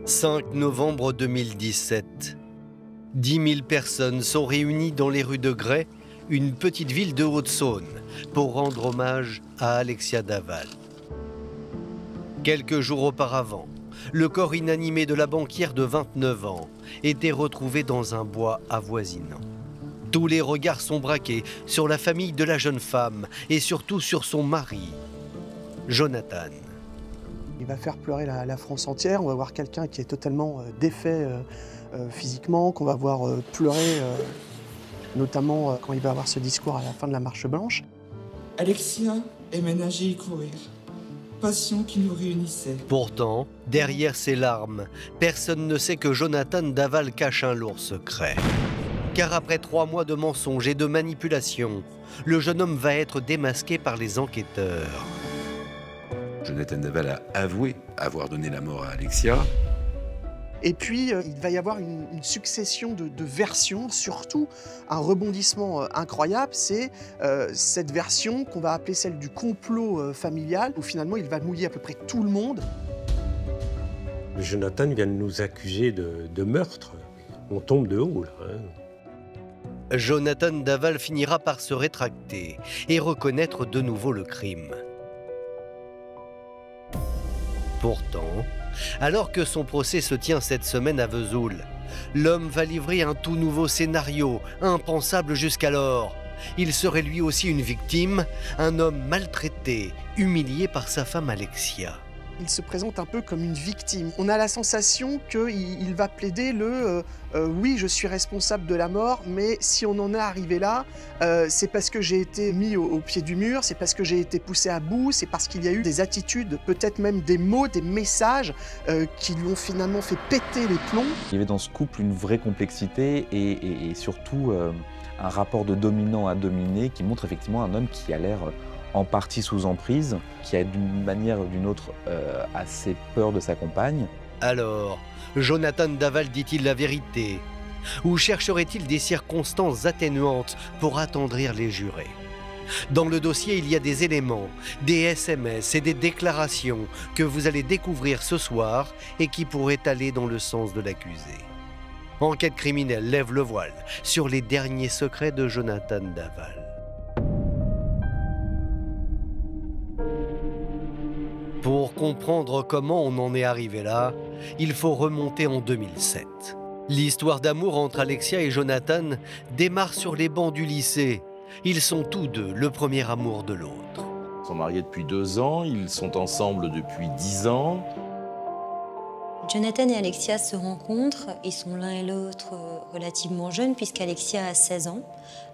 5 novembre 2017. 10 000 personnes sont réunies dans les rues de Gray, une petite ville de Haute-Saône, pour rendre hommage à Alexia Daval. Quelques jours auparavant, le corps inanimé de la banquière de 29 ans était retrouvé dans un bois avoisinant. Tous les regards sont braqués sur la famille de la jeune femme et surtout sur son mari, Jonathan. Il va faire pleurer la France entière. On va voir quelqu'un qui est totalement défait physiquement, qu'on va voir pleurer, notamment quand il va avoir ce discours à la fin de la marche blanche. Alexia aimait nager et courir, passion qui nous réunissait. Pourtant, derrière ces larmes, personne ne sait que Jonathan Daval cache un lourd secret. Car après 3 mois de mensonges et de manipulations, le jeune homme va être démasqué par les enquêteurs. Jonathan Daval a avoué avoir donné la mort à Alexia. Et puis, il va y avoir une succession de versions, surtout un rebondissement incroyable, c'est cette version qu'on va appeler celle du complot familial, où finalement il va mouiller à peu près tout le monde. Jonathan vient de nous accuser de meurtre. On tombe de haut, là. Jonathan Daval finira par se rétracter et reconnaître de nouveau le crime. Pourtant, alors que son procès se tient cette semaine à Vesoul, l'homme va livrer un tout nouveau scénario, impensable jusqu'alors. Il serait lui aussi une victime, un homme maltraité, humilié par sa femme Alexia. Il se présente un peu comme une victime. On a la sensation qu'il va plaider le oui, je suis responsable de la mort, mais si on en est arrivé là, c'est parce que j'ai été mis au pied du mur, c'est parce que j'ai été poussé à bout, c'est parce qu'il y a eu des attitudes, peut-être même des mots, des messages qui lui ont finalement fait péter les plombs. Il y avait dans ce couple une vraie complexité et surtout un rapport de dominant à dominé qui montre effectivement un homme qui a l'air en partie sous emprise, qui a d'une manière ou d'une autre assez peur de sa compagne. Alors, Jonathan Daval dit-il la vérité? Ou chercherait-il des circonstances atténuantes pour attendrir les jurés? Dans le dossier, il y a des éléments, des SMS et des déclarations que vous allez découvrir ce soir et qui pourraient aller dans le sens de l'accusé. Enquête criminelle lève le voile sur les derniers secrets de Jonathan Daval. Pour comprendre comment on en est arrivé là, il faut remonter en 2007. L'histoire d'amour entre Alexia et Jonathan démarre sur les bancs du lycée. Ils sont tous deux le premier amour de l'autre. Ils sont mariés depuis 2 ans, ils sont ensemble depuis 10 ans. Jonathan et Alexia se rencontrent, ils sont l'un et l'autre relativement jeunes puisqu'Alexia a 16 ans.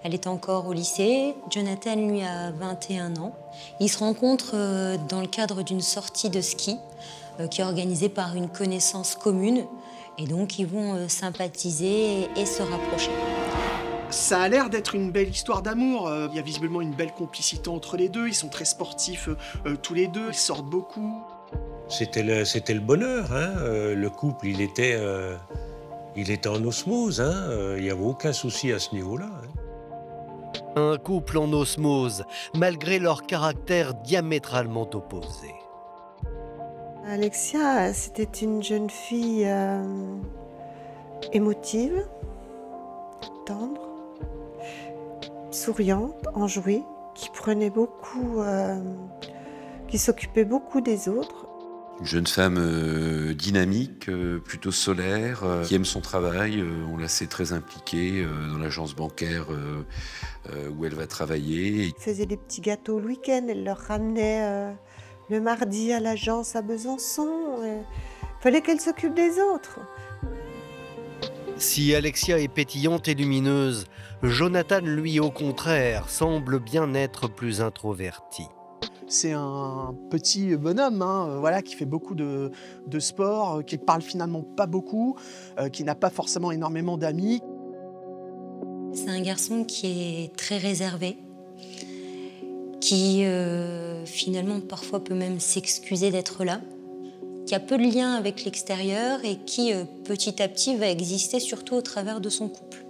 Elle est encore au lycée, Jonathan lui a 21 ans. Ils se rencontrent dans le cadre d'une sortie de ski qui est organisée par une connaissance commune et donc ils vont sympathiser et se rapprocher. Ça a l'air d'être une belle histoire d'amour, il y a visiblement une belle complicité entre les deux, ils sont très sportifs tous les deux, ils sortent beaucoup. C'était le bonheur, hein. Le couple, il était en osmose, hein. Il n'y avait aucun souci à ce niveau-là. Hein. Un couple en osmose, malgré leur caractère diamétralement opposé. Alexia, c'était une jeune fille émotive, tendre, souriante, enjouée, qui prenait beaucoup, qui s'occupait beaucoup des autres. Une jeune femme dynamique, plutôt solaire, qui aime son travail. On la sait très impliquée dans l'agence bancaire où elle va travailler. Elle faisait des petits gâteaux le week-end, elle leur ramenait le mardi à l'agence à Besançon. Il fallait qu'elle s'occupe des autres. Si Alexia est pétillante et lumineuse, Jonathan, lui, au contraire, semble bien être plus introverti. C'est un petit bonhomme voilà, qui fait beaucoup de sport, qui parle finalement pas beaucoup, qui n'a pas forcément énormément d'amis. C'est un garçon qui est très réservé, qui finalement parfois peut même s'excuser d'être là, qui a peu de liens avec l'extérieur et qui petit à petit va exister surtout au travers de son couple.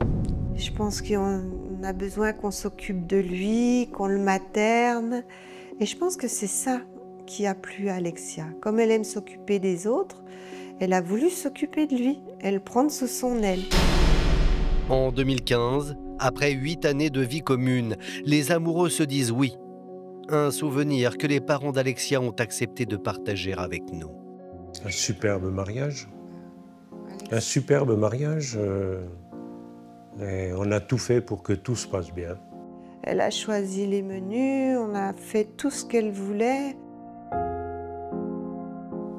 Je pense qu'on a besoin qu'on s'occupe de lui, qu'on le materne. Et je pense que c'est ça qui a plu à Alexia. Comme elle aime s'occuper des autres, Elle a voulu s'occuper de lui, elle prendre sous son aile. En 2015, après 8 années de vie commune, les amoureux se disent oui. Un souvenir que les parents d'Alexia ont accepté de partager avec nous. Un superbe mariage. Un superbe mariage. Et on a tout fait pour que tout se passe bien. Elle a choisi les menus, on a fait tout ce qu'elle voulait.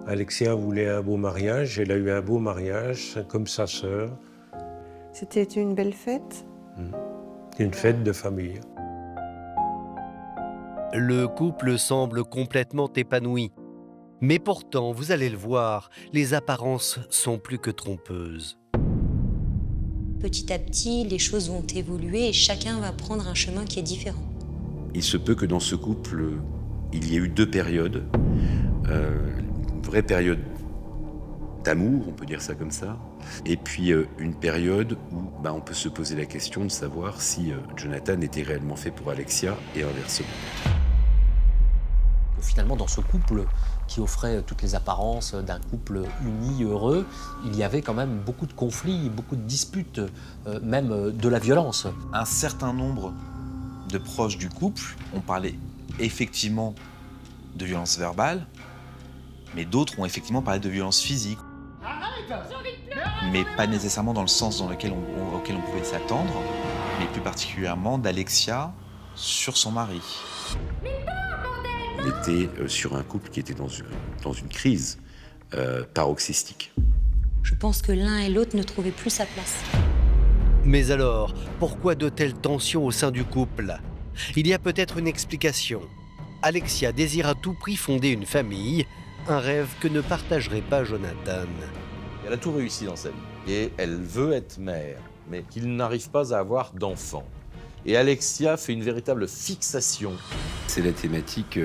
Alexia voulait un beau mariage, elle a eu un beau mariage, comme sa sœur. C'était une belle fête. Une fête de famille. Le couple semble complètement épanoui. Mais pourtant, vous allez le voir, les apparences sont plus que trompeuses. Petit à petit, les choses vont évoluer et chacun va prendre un chemin qui est différent. Il se peut que dans ce couple, il y ait eu 2 périodes. Une vraie période d'amour, on peut dire ça comme ça, et puis une période où on peut se poser la question de savoir si Jonathan était réellement fait pour Alexia et inversement. Finalement, dans ce couple qui offrait toutes les apparences d'un couple uni, heureux, il y avait quand même beaucoup de conflits, beaucoup de disputes, même de la violence. Un certain nombre de proches du couple ont parlé effectivement de violence verbale, mais d'autres ont effectivement parlé de violence physique. Mais pas nécessairement dans le sens auquel on pouvait s'attendre, mais plus particulièrement d'Alexia sur son mari. On était sur un couple qui était dans une crise paroxystique. Je pense que l'un et l'autre ne trouvaient plus sa place. Mais alors, pourquoi de telles tensions au sein du couple? Il y a peut-être une explication. Alexia désire à tout prix fonder une famille, un rêve que ne partagerait pas Jonathan. Elle a tout réussi dans sa vie et elle veut être mère, mais qu'il n'arrive pas à avoir d'enfant. Et Alexia fait une véritable fixation. C'est la thématique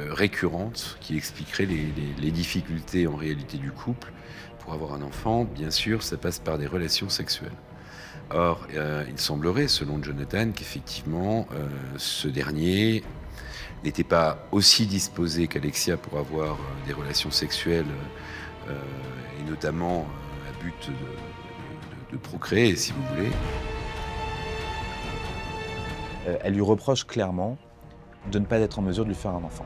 récurrente qui expliquerait les difficultés en réalité du couple. Pour avoir un enfant, bien sûr, ça passe par des relations sexuelles. Or, il semblerait, selon Jonathan, qu'effectivement, ce dernier n'était pas aussi disposé qu'Alexia pour avoir des relations sexuelles, et notamment à but de procréer, si vous voulez. Elle lui reproche clairement de ne pas être en mesure de lui faire un enfant.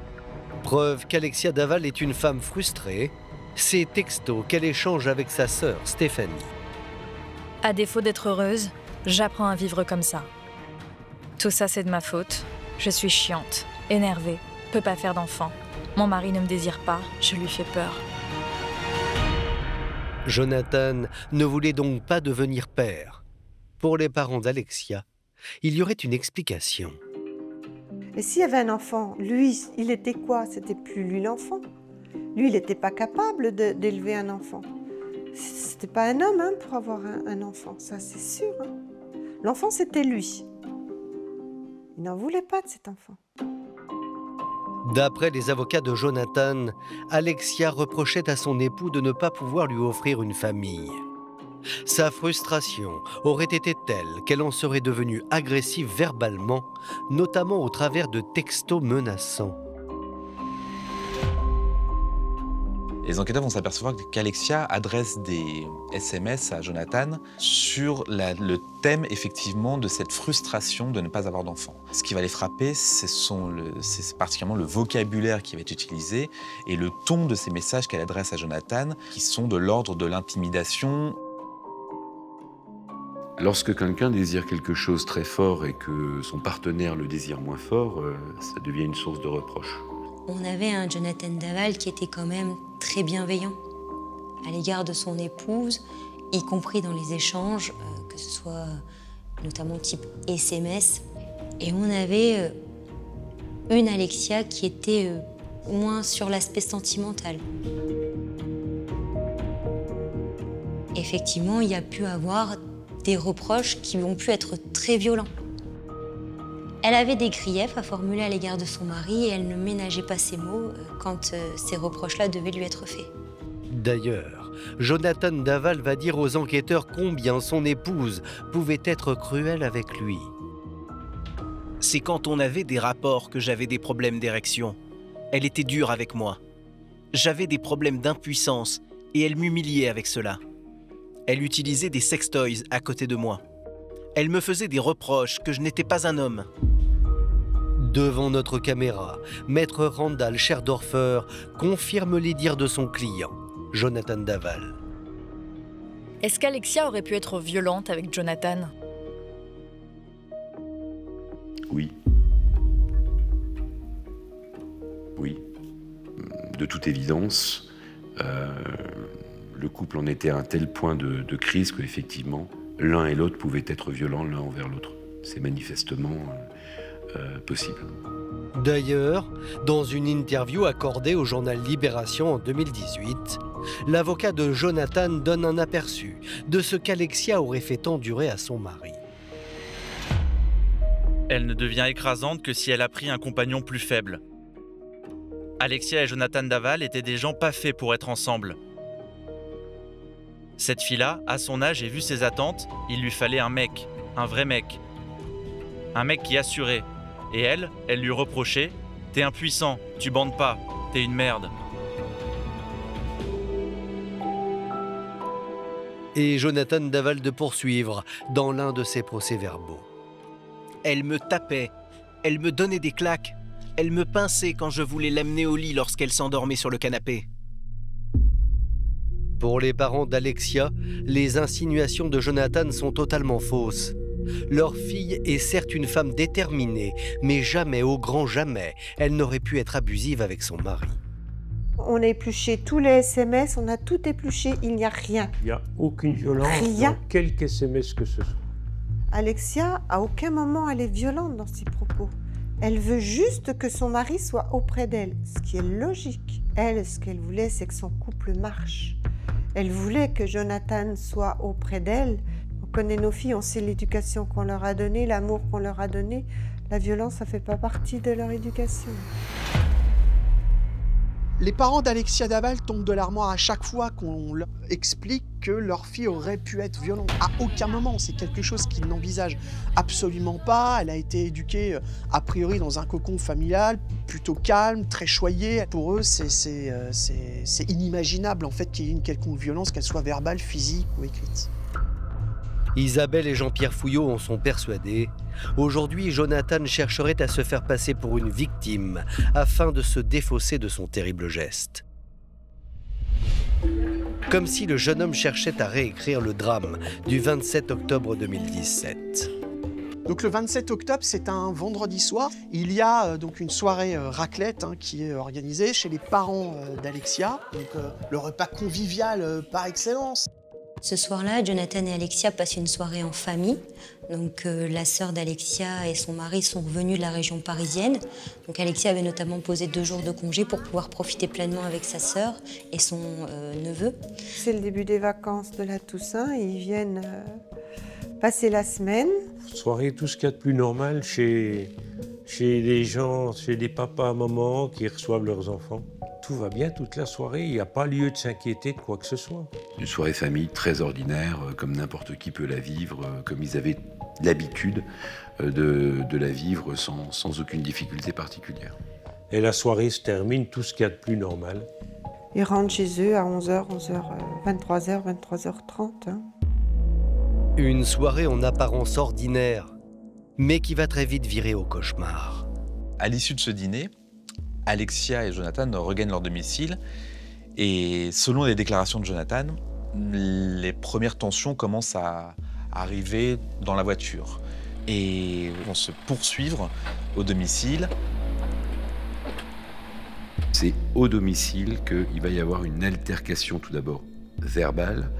Preuve qu'Alexia Daval est une femme frustrée, ces textos qu'elle échange avec sa sœur Stéphanie. À défaut d'être heureuse, j'apprends à vivre comme ça. Tout ça, c'est de ma faute. Je suis chiante, énervée, peux pas faire d'enfant. Mon mari ne me désire pas, je lui fais peur. Jonathan ne voulait donc pas devenir père. Pour les parents d'Alexia, il y aurait une explication. Et s'il y avait un enfant, lui, il était quoi? C'était plus lui l'enfant. Lui, il n'était pas capable d'élever un enfant. C'était pas un homme pour avoir un enfant, ça c'est sûr. L'enfant, c'était lui. Il n'en voulait pas de cet enfant. D'après les avocats de Jonathan, Alexia reprochait à son époux de ne pas pouvoir lui offrir une famille. Sa frustration aurait été telle qu'elle en serait devenue agressive verbalement, notamment au travers de textos menaçants. Les enquêteurs vont s'apercevoir qu'Alexia adresse des SMS à Jonathan sur le thème effectivement de cette frustration de ne pas avoir d'enfant. Ce qui va les frapper, c'est particulièrement le vocabulaire qui va être utilisé et le ton de ces messages qu'elle adresse à Jonathan, qui sont de l'ordre de l'intimidation. Lorsque quelqu'un désire quelque chose très fort et que son partenaire le désire moins fort, ça devient une source de reproche. On avait un Jonathan Daval qui était quand même très bienveillant à l'égard de son épouse, y compris dans les échanges, que ce soit notamment type SMS. Et on avait une Alexia qui était moins sur l'aspect sentimental. Effectivement, il y a pu avoir des reproches qui ont pu être très violents. Elle avait des griefs à formuler à l'égard de son mari et elle ne ménageait pas ses mots quand ces reproches-là devaient lui être faits. D'ailleurs, Jonathan Daval va dire aux enquêteurs combien son épouse pouvait être cruelle avec lui. C'est quand on avait des rapports que j'avais des problèmes d'érection. Elle était dure avec moi. J'avais des problèmes d'impuissance Et elle m'humiliait avec cela. Elle utilisait des sextoys à côté de moi. Elle me faisait des reproches que je n'étais pas un homme. Devant notre caméra, Maître Randall Scherdorfer confirme les dires de son client, Jonathan Daval. Est-ce qu'Alexia aurait pu être violente avec Jonathan? Oui. Oui. De toute évidence, le couple en était à un tel point de crise qu'effectivement, l'un et l'autre pouvaient être violents l'un envers l'autre. C'est manifestement possible. D'ailleurs, dans une interview accordée au journal Libération en 2018, l'avocat de Jonathan donne un aperçu de ce qu'Alexia aurait fait endurer à son mari. Elle ne devient écrasante que si elle a pris un compagnon plus faible. Alexia et Jonathan Daval étaient des gens pas faits pour être ensemble. Cette fille-là, à son âge et vu ses attentes, il lui fallait un mec, un vrai mec. Un mec qui assurait. Et elle lui reprochait « T'es impuissant, tu bandes pas, t'es une merde ». Et Jonathan Daval de poursuivre dans l'un de ses procès-verbaux. Elle me tapait, elle me donnait des claques, elle me pinçait quand je voulais l'amener au lit lorsqu'elle s'endormait sur le canapé. Pour les parents d'Alexia, les insinuations de Jonathan sont totalement fausses. Leur fille est certes une femme déterminée, mais jamais, au grand jamais, elle n'aurait pu être abusive avec son mari. On a épluché tous les SMS, on a tout épluché, il n'y a rien. Il n'y a aucune violence dans quelque SMS que ce soit. Alexia, à aucun moment, elle est violente dans ses propos. Elle veut juste que son mari soit auprès d'elle, ce qui est logique. Elle, ce qu'elle voulait, c'est que son couple marche. Elle voulait que Jonathan soit auprès d'elle. On connaît nos filles, on sait l'éducation qu'on leur a donnée, l'amour qu'on leur a donné. La violence, ça ne fait pas partie de leur éducation. Les parents d'Alexia Daval tombent de l'armoire à chaque fois qu'on leur explique que leur fille aurait pu être violente. À aucun moment, c'est quelque chose qu'ils n'envisagent absolument pas. Elle a été éduquée a priori dans un cocon familial, plutôt calme, très choyé. Pour eux, c'est inimaginable en fait qu'il y ait une quelconque violence, qu'elle soit verbale, physique ou écrite. Isabelle et Jean-Pierre Fouillot en sont persuadés. Aujourd'hui, Jonathan chercherait à se faire passer pour une victime afin de se défausser de son terrible geste. Comme si le jeune homme cherchait à réécrire le drame du 27 octobre 2017. Donc le 27 octobre, c'est un vendredi soir. Il y a donc une soirée raclette qui est organisée chez les parents d'Alexia. Donc le repas convivial par excellence. Ce soir-là, Jonathan et Alexia passent une soirée en famille. Donc, la sœur d'Alexia et son mari sont revenus de la région parisienne. Donc, Alexia avait notamment posé 2 jours de congé pour pouvoir profiter pleinement avec sa sœur et son neveu. C'est le début des vacances de la Toussaint. Ils viennent passer la semaine. Soirée, tout ce qu'il y a de plus normal chez les gens, chez des papas, mamans qui reçoivent leurs enfants. Tout va bien toute la soirée, il n'y a pas lieu de s'inquiéter de quoi que ce soit. Une soirée famille très ordinaire, comme n'importe qui peut la vivre, comme ils avaient l'habitude de la vivre sans aucune difficulté particulière. Et la soirée se termine, tout ce qu'il y a de plus normal. Ils rentrent chez eux à 11h, 23h, 23h30. Une soirée en apparence ordinaire, mais qui va très vite virer au cauchemar. À l'issue de ce dîner, Alexia et Jonathan regagnent leur domicile et selon les déclarations de Jonathan, les premières tensions commencent à arriver dans la voiture et vont se poursuivre au domicile. C'est au domicile qu'il va y avoir une altercation tout d'abord verbale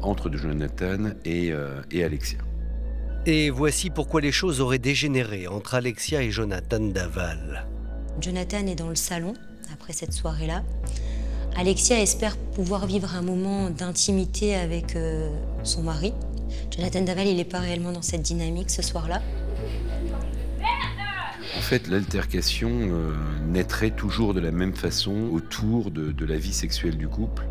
entre Jonathan et Alexia. Et voici pourquoi les choses auraient dégénéré entre Alexia et Jonathan Daval. Jonathan est dans le salon, après cette soirée-là. Alexia espère pouvoir vivre un moment d'intimité avec son mari. Jonathan Daval, il n'est pas réellement dans cette dynamique ce soir-là. En fait, l'altercation naîtrait toujours de la même façon autour de la vie sexuelle du couple.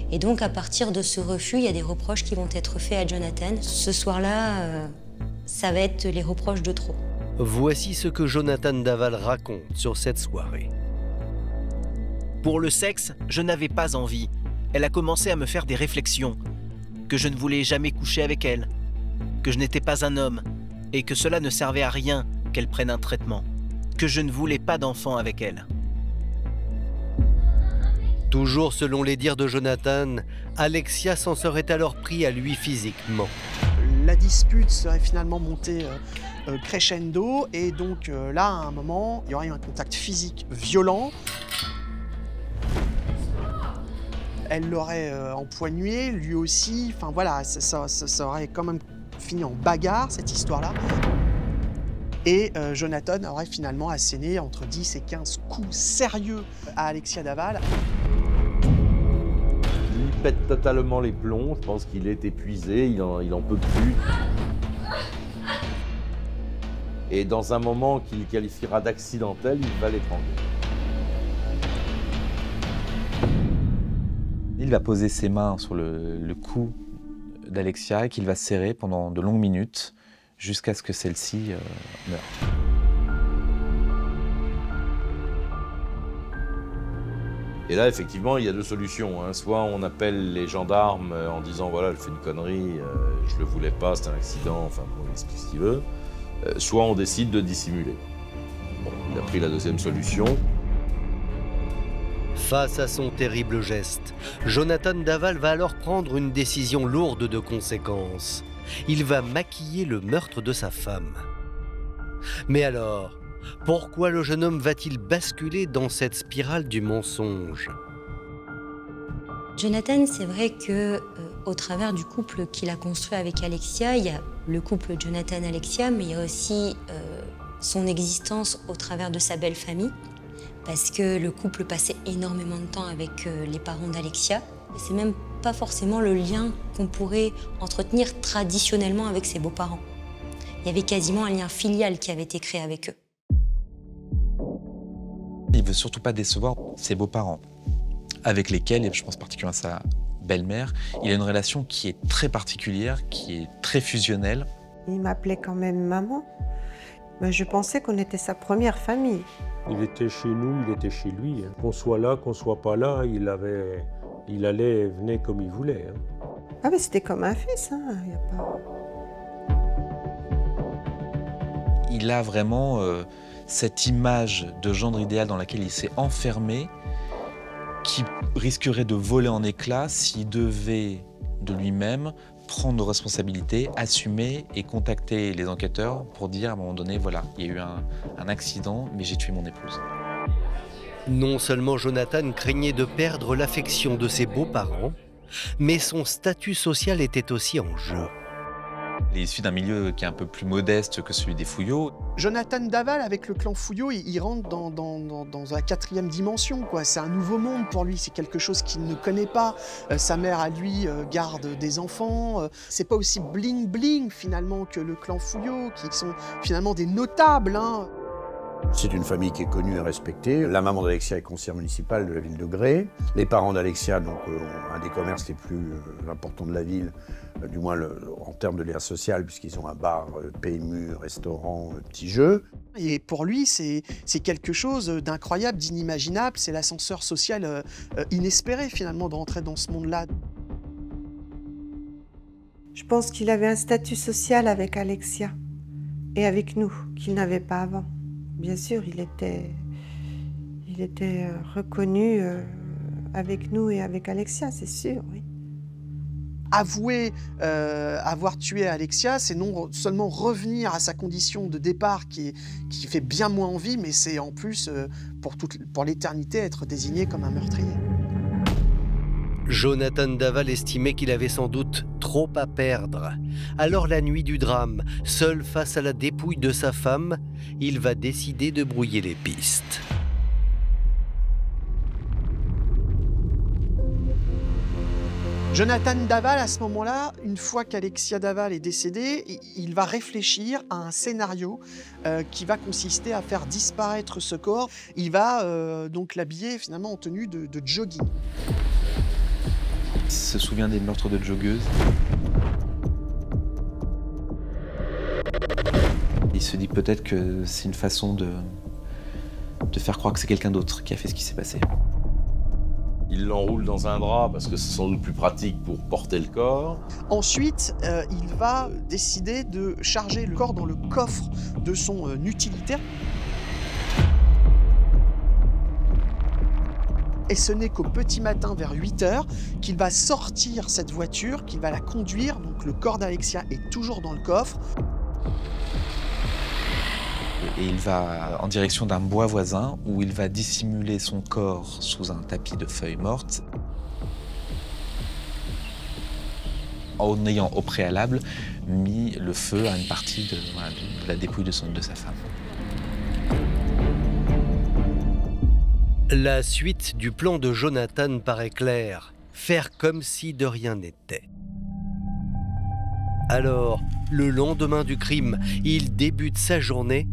Et donc, à partir de ce refus, il y a des reproches qui vont être faits à Jonathan. Ce soir-là, ça va être les reproches de trop. Voici ce que Jonathan Daval raconte sur cette soirée. Pour le sexe, je n'avais pas envie. Elle a commencé à me faire des réflexions. Que je ne voulais jamais coucher avec elle. Que je n'étais pas un homme. Et que cela ne servait à rien qu'elle prenne un traitement. Que je ne voulais pas d'enfant avec elle. Toujours selon les dires de Jonathan, Alexia s'en serait alors pris à lui physiquement. La dispute serait finalement montée crescendo et donc là, à un moment, il y aurait eu un contact physique violent. Elle l'aurait empoigné, lui aussi. Enfin voilà, ça aurait quand même fini en bagarre, cette histoire-là. Et Jonathan aurait finalement asséné entre 10 et 15 coups sérieux à Alexia Daval. Il pète totalement les plombs, je pense qu'il est épuisé, il en peut plus. Et dans un moment qu'il qualifiera d'accidentel, il va l'étrangler. Il va poser ses mains sur le cou d'Alexia et qu'il va serrer pendant de longues minutes jusqu'à ce que celle-ci meure. Et là, effectivement, il y a deux solutions. Hein. Soit on appelle les gendarmes en disant « voilà, elle fait une connerie, je le voulais pas, c'est un accident », enfin bon, il explique ce qu'il veut. Soit on décide de dissimuler. Bon, il a pris la deuxième solution. Face à son terrible geste, Jonathan Daval va alors prendre une décision lourde de conséquences. Il va maquiller le meurtre de sa femme. Mais alors, pourquoi le jeune homme va-t-il basculer dans cette spirale du mensonge? Jonathan, c'est vrai que au travers du couple qu'il a construit avec Alexia, il y a le couple Jonathan-Alexia, mais il y a aussi son existence au travers de sa belle famille, parce que le couple passait énormément de temps avec les parents d'Alexia. C'est même pas forcément le lien qu'on pourrait entretenir traditionnellement avec ses beaux-parents. Il y avait quasiment un lien filial qui avait été créé avec eux. Il veut surtout pas décevoir ses beaux-parents, avec lesquels, et je pense particulièrement à sa belle-mère, il a une relation qui est très particulière, qui est très fusionnelle. Il m'appelait quand même maman. Mais je pensais qu'on était sa première famille. Il était chez nous, il était chez lui. Qu'on soit là, qu'on soit pas là, il allait et venait comme il voulait. Ah mais c'était comme un fils, hein. Y a pas... Il a vraiment cette image de gendre idéal dans laquelle il s'est enfermé, qui risquerait de voler en éclats s'il devait de lui-même prendre nos responsabilités, assumer et contacter les enquêteurs pour dire à un moment donné, voilà, il y a eu un accident, mais j'ai tué mon épouse. Non seulement Jonathan craignait de perdre l'affection de ses beaux-parents, mais son statut social était aussi en jeu. Il est issu d'un milieu qui est un peu plus modeste que celui des Fouillot. Jonathan Daval, avec le clan Fouillot, il rentre dans la quatrième dimension, quoi. C'est un nouveau monde pour lui, c'est quelque chose qu'il ne connaît pas. Sa mère, à lui, garde des enfants. C'est pas aussi bling-bling, finalement, que le clan Fouillot, qui sont finalement des notables, hein. C'est une famille qui est connue et respectée. La maman d'Alexia est conseillère municipale de la ville de Grès. Les parents d'Alexia, donc un des commerces les plus importants de la ville, du moins en termes de lien social, puisqu'ils ont un bar, PMU, restaurant, petits jeux. Et pour lui, c'est quelque chose d'incroyable, d'inimaginable. C'est l'ascenseur social inespéré, finalement, de rentrer dans ce monde-là. Je pense qu'il avait un statut social avec Alexia et avec nous, qu'il n'avait pas avant. Bien sûr, il était reconnu avec nous et avec Alexia, c'est sûr, oui. Avouer avoir tué Alexia, c'est non seulement revenir à sa condition de départ qui fait bien moins envie, mais c'est en plus, pour l'éternité, être désigné comme un meurtrier. Jonathan Daval estimait qu'il avait sans doute trop à perdre. Alors la nuit du drame, seul face à la dépouille de sa femme, il va décider de brouiller les pistes. Jonathan Daval, à ce moment-là, une fois qu'Alexia Daval est décédée, il va réfléchir à un scénario qui va consister à faire disparaître ce corps. Il va donc l'habiller finalement en tenue de jogging. Il se souvient des meurtres de joggeuses. Il se dit peut-être que c'est une façon de faire croire que c'est quelqu'un d'autre qui a fait ce qui s'est passé. Il l'enroule dans un drap parce que c'est sans doute plus pratique pour porter le corps. Ensuite, il va décider de charger le corps dans le coffre de son utilitaire. Et ce n'est qu'au petit matin, vers 8 h, qu'il va sortir cette voiture, qu'il va la conduire. Donc le corps d'Alexia est toujours dans le coffre. Et il va en direction d'un bois voisin où il va dissimuler son corps sous un tapis de feuilles mortes, en ayant au préalable mis le feu à une partie de la dépouille de sa femme. La suite du plan de Jonathan paraît claire, faire comme si de rien n'était. Alors, le lendemain du crime, il débute sa journée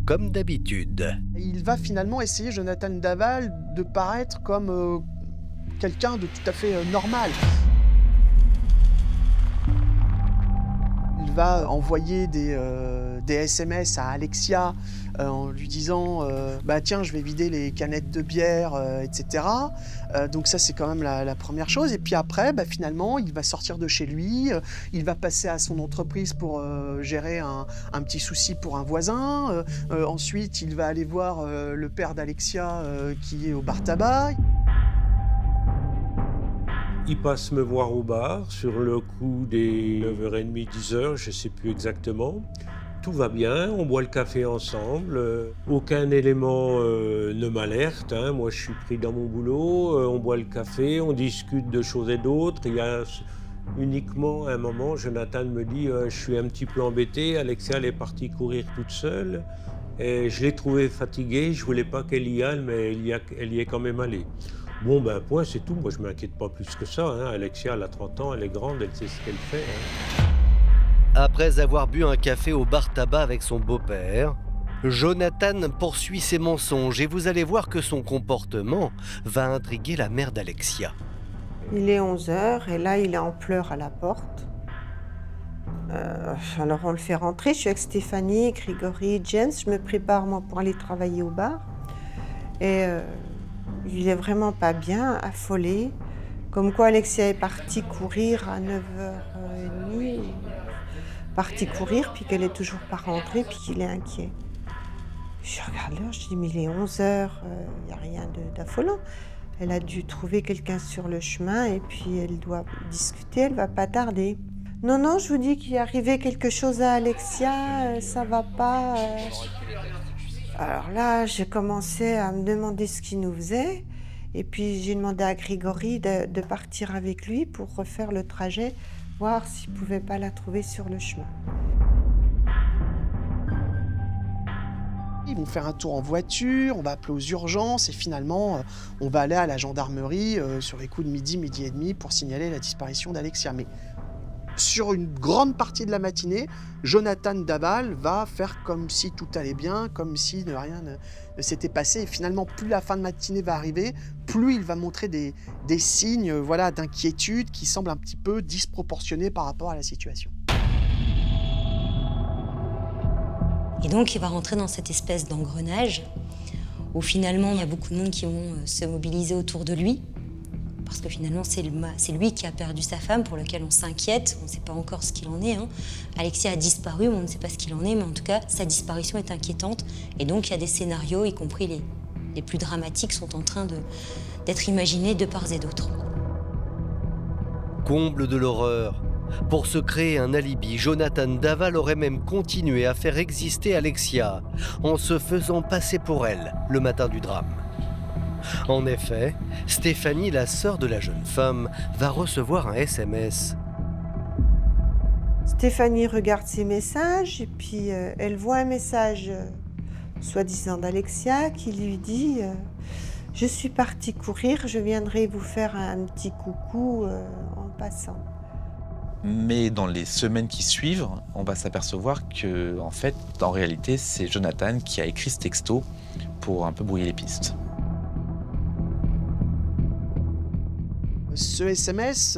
comme d'habitude. Il va finalement essayer, Jonathan Daval, de paraître comme quelqu'un de tout à fait normal. Il va envoyer des SMS à Alexia en lui disant bah tiens, je vais vider les canettes de bière, etc. Donc ça, c'est quand même la première chose. Et puis après, bah, finalement, il va sortir de chez lui, il va passer à son entreprise pour gérer un petit souci pour un voisin. Ensuite, il va aller voir le père d'Alexia qui est au bar tabac. Il passe me voir au bar sur le coup des 9h30, 10h, je ne sais plus exactement. Tout va bien, on boit le café ensemble, aucun élément ne m'alerte, hein. Moi je suis pris dans mon boulot, on boit le café, on discute de choses et d'autres. Il y a uniquement un moment, Jonathan me dit je suis un petit peu embêté, Alexia elle est partie courir toute seule et je l'ai trouvée fatiguée, je ne voulais pas qu'elle y aille, mais elle y est quand même allée. Bon, ben, point, c'est tout. Moi, je ne m'inquiète pas plus que ça. Hein. Alexia, elle a 30 ans, elle est grande, elle sait ce qu'elle fait. Hein. Après avoir bu un café au bar tabac avec son beau-père, Jonathan poursuit ses mensonges et vous allez voir que son comportement va intriguer la mère d'Alexia. Il est 11 h et là, il est en pleurs à la porte. Alors, on le fait rentrer. Je suis avec Stéphanie, Grégory, James. Je me prépare, moi, pour aller travailler au bar. Et... il est vraiment pas bien, affolé. Comme quoi Alexia est partie courir à 9h30. Partie courir, puis qu'elle est toujours pas rentrée, puis qu'il est inquiet. Je regarde l'heure, je dis, mais il est 11 h, il n'y a rien d'affolant. Elle a dû trouver quelqu'un sur le chemin, et puis elle doit discuter, elle va pas tarder. Non, non, je vous dis qu'il est arrivé quelque chose à Alexia, ça va pas. Alors là, j'ai commencé à me demander ce qu'il nous faisait. Et puis j'ai demandé à Grégory de partir avec lui pour refaire le trajet, voir s'il ne pouvait pas la trouver sur le chemin. Ils vont faire un tour en voiture, on va appeler aux urgences et finalement, on va aller à la gendarmerie sur les coups de midi, midi et demi pour signaler la disparition d'Alexia. Mais sur une grande partie de la matinée, Jonathan Daval va faire comme si tout allait bien, comme si rien ne s'était passé. Et finalement, plus la fin de matinée va arriver, plus il va montrer des signes voilà, d'inquiétude qui semblent un petit peu disproportionnés par rapport à la situation. Et donc, il va rentrer dans cette espèce d'engrenage où finalement, il y a beaucoup de monde qui vont se mobiliser autour de lui. Parce que finalement, c'est lui qui a perdu sa femme, pour lequel on s'inquiète. On ne sait pas encore ce qu'il en est. Hein. Alexia a disparu, on ne sait pas ce qu'il en est, mais en tout cas, sa disparition est inquiétante. Et donc, il y a des scénarios, y compris les plus dramatiques, sont en train d'être imaginés de part et d'autre. Comble de l'horreur. Pour se créer un alibi, Jonathan Daval aurait même continué à faire exister Alexia en se faisant passer pour elle le matin du drame. En effet, Stéphanie, la sœur de la jeune femme, va recevoir un SMS. Stéphanie regarde ses messages et puis elle voit un message soi-disant d'Alexia qui lui dit « Je suis partie courir, je viendrai vous faire un petit coucou en passant ». Mais dans les semaines qui suivent, on va s'apercevoir que, en fait, en réalité, c'est Jonathan qui a écrit ce texto pour un peu brouiller les pistes. Ce SMS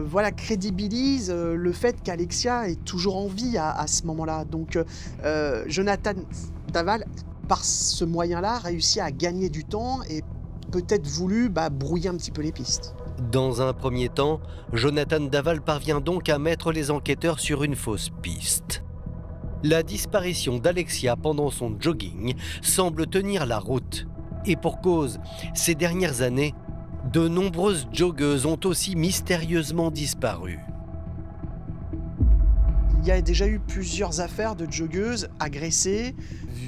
voilà, crédibilise le fait qu'Alexia est toujours en vie à ce moment-là. Donc Jonathan Daval, par ce moyen-là, réussit à gagner du temps et peut-être voulu brouiller un petit peu les pistes. Dans un premier temps, Jonathan Daval parvient donc à mettre les enquêteurs sur une fausse piste. La disparition d'Alexia pendant son jogging semble tenir la route. Et pour cause, ces dernières années, de nombreuses joggeuses ont aussi mystérieusement disparu. Il y a déjà eu plusieurs affaires de joggeuses agressées,